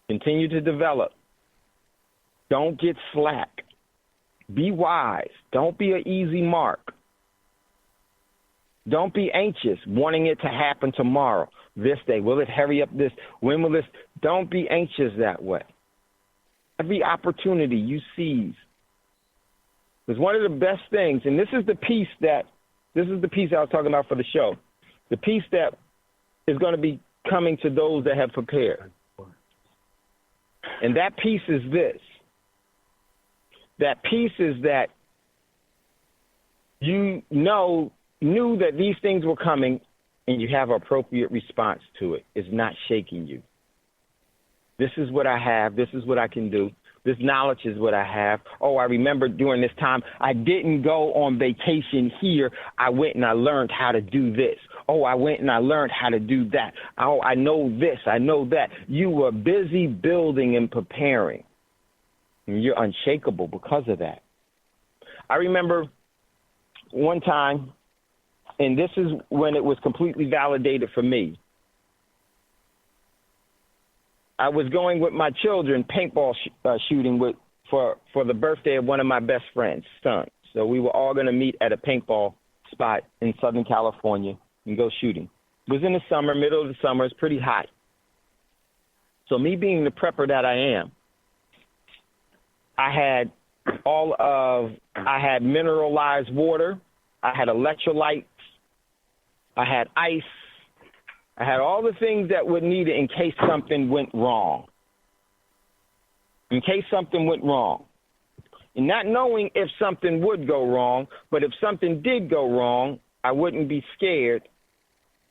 Continue to develop. Don't get slack. Be wise. Don't be an easy mark. Don't be anxious, wanting it to happen tomorrow, this day. Will it hurry up this? When will this? Don't be anxious that way. Every opportunity you seize. Because one of the best things, and this is the piece I was talking about for the show, the piece that is going to be coming to those that have prepared. And that piece is this. That piece is that you knew that these things were coming and you have an appropriate response to it. It's not shaking you. This is what I have. This is what I can do. This knowledge is what I have. Oh, I remember during this time, I didn't go on vacation here. I went and I learned how to do this. Oh, I went and I learned how to do that. Oh, I know this. I know that. You were busy building and preparing. And you're unshakable because of that. I remember one time, and this is when it was completely validated for me. I was going with my children paintball shooting for the birthday of one of my best friends' son. So we were all going to meet at a paintball spot in Southern California and go shooting. It was in the summer, middle of the summer. It's pretty hot. So me being the prepper that I am, I had mineralized water. I had electrolytes. I had ice. I had all the things that were needed in case something went wrong. In case something went wrong. And not knowing if something would go wrong, but if something did go wrong, I wouldn't be scared.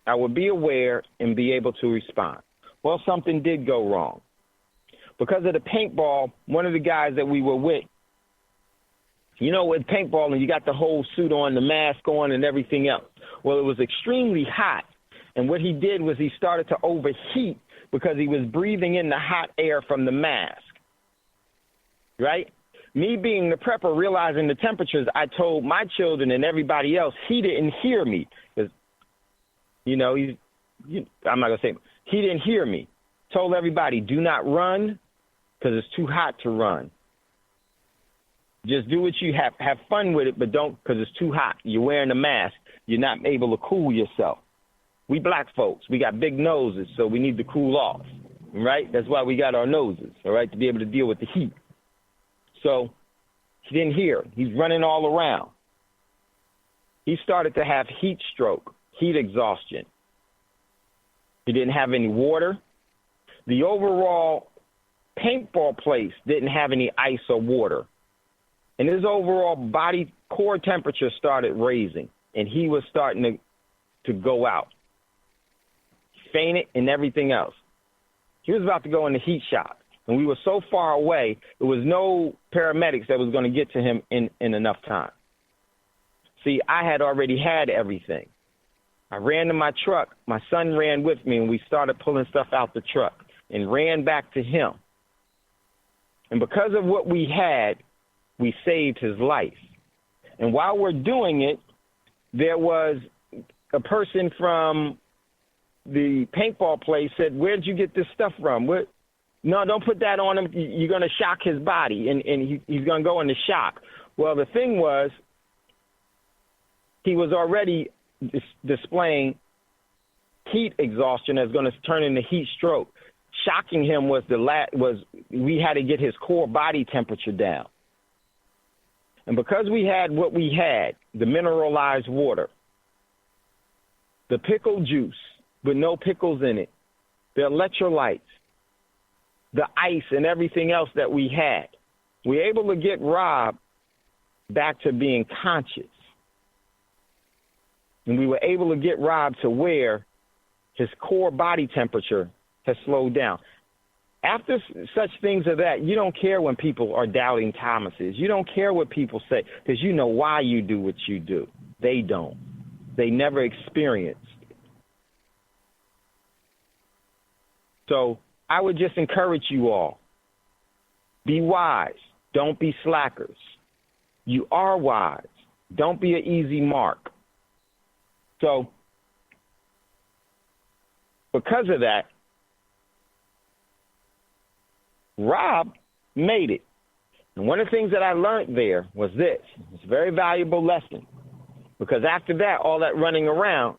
I would be aware and be able to respond. Well, something did go wrong. Because of the paintball, one of the guys that we were with, you know, with paintball and you got the whole suit on, the mask on and everything else. Well, it was extremely hot. And what he did was he started to overheat because he was breathing in the hot air from the mask, right? Me being the prepper, realizing the temperatures, I told my children and everybody else, he didn't hear me. Because, I'm not going to say, he didn't hear me. Told everybody, do not run because it's too hot to run. Just do what you have fun with it, but don't, because it's too hot. You're wearing a mask. You're not able to cool yourself. We black folks, we got big noses, so we need to cool off, right? That's why we got our noses, all right, to be able to deal with the heat. So he didn't hear. He's running all around. He started to have heat stroke, heat exhaustion. He didn't have any water. The overall paintball place didn't have any ice or water. And his overall body core temperature started raising, and he was starting to go out, fainted and everything else. He was about to go into heat shock, and we were so far away, there was no paramedics that was going to get to him in enough time. See, I had already had everything. I ran to my truck. My son ran with me, and we started pulling stuff out the truck and ran back to him. And because of what we had, we saved his life. And while we're doing it, there was a person from the paintball place said, "Where'd you get this stuff from?" No, don't put that on him. You're going to shock his body, and he's going to go into shock. Well, the thing was, he was already displaying heat exhaustion that's going to turn into heat stroke. Shocking him was we had to get his core body temperature down. And because we had what we had, the mineralized water, the pickle juice with no pickles in it, the electrolytes, the ice and everything else that we had, we were able to get Rob back to being conscious. And we were able to get Rob to where his core body temperature has slowed down. After such things as that, you don't care when people are doubting Thomases. You don't care what people say because you know why you do what you do. They don't. They never experienced. So I would just encourage you all, be wise. Don't be slackers. You are wise. Don't be an easy mark. So because of that, Rob made it. And one of the things that I learned there was this. It's a very valuable lesson. Because after that, all that running around,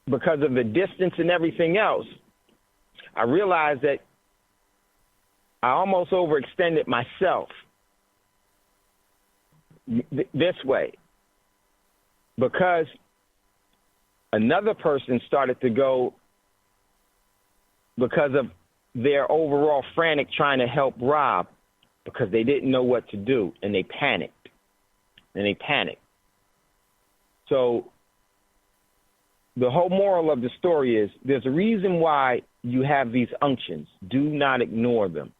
because of the distance and everything else, I realized that I almost overextended myself this way. Because another person started to go because of their overall frantic trying to help Rob because they didn't know what to do, and they panicked. So the whole moral of the story is there's a reason why you have these unctions. Do not ignore them.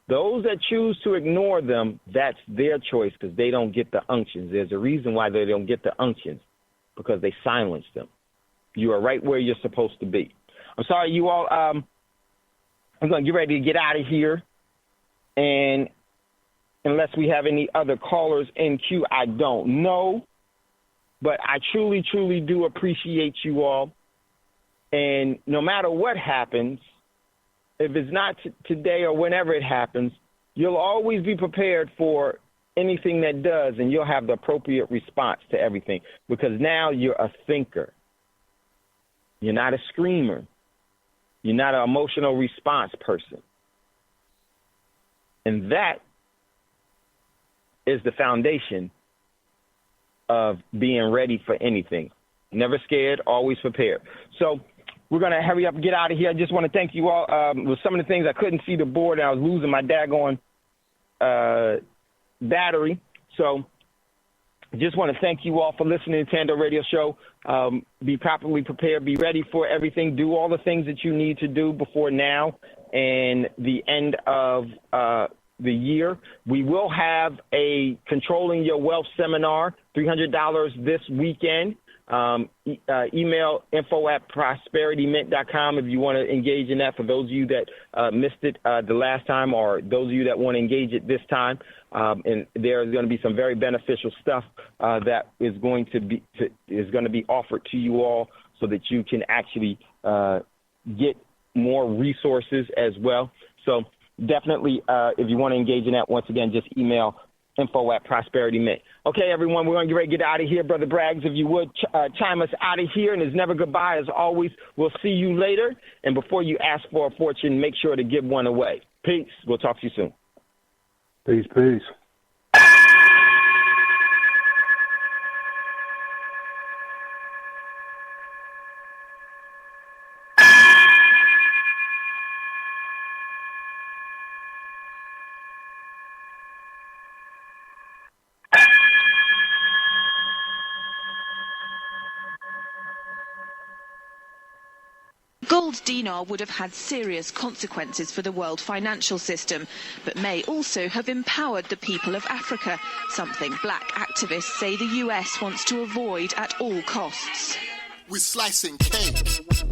Those that choose to ignore them, that's their choice because they don't get the unctions. There's a reason why they don't get the unctions, because they silence them. You are right where you're supposed to be. I'm sorry, you all. I'm going to get ready to get out of here. And unless we have any other callers in queue, I don't know. But I truly, truly do appreciate you all. And no matter what happens, if it's not today or whenever it happens, you'll always be prepared for anything that does, and you'll have the appropriate response to everything. Because now you're a thinker. You're not a screamer. You're not an emotional response person. And that is the foundation of being ready for anything. Never scared, always prepared. So we're going to hurry up and get out of here. I just want to thank you all. With some of the things, I couldn't see the board, and I was losing my daggone battery. So I just want to thank you all for listening to Thando Radio Show. Be properly prepared. Be ready for everything. Do all the things that you need to do before now and the end of the year. We will have a Controlling Your Wealth seminar, $300 this weekend. Email info@prosperitymint.com if you want to engage in that, for those of you that missed it the last time, or those of you that want to engage it this time. And there's going to be some very beneficial stuff that is going to be offered to you all, so that you can actually get more resources as well. So definitely, if you want to engage in that, once again, just email info@prosperitymint. Okay, everyone, we're going to get ready to get out of here. Brother Braggs, if you would, chime us out of here. And there's never goodbye. As always, we'll see you later. And before you ask for a fortune, make sure to give one away. Peace. We'll talk to you soon. Peace, peace. gold dinar would have had serious consequences for the world financial system, but may also have empowered the people of Africa, something black activists say the US wants to avoid at all costs. We're slicing cake.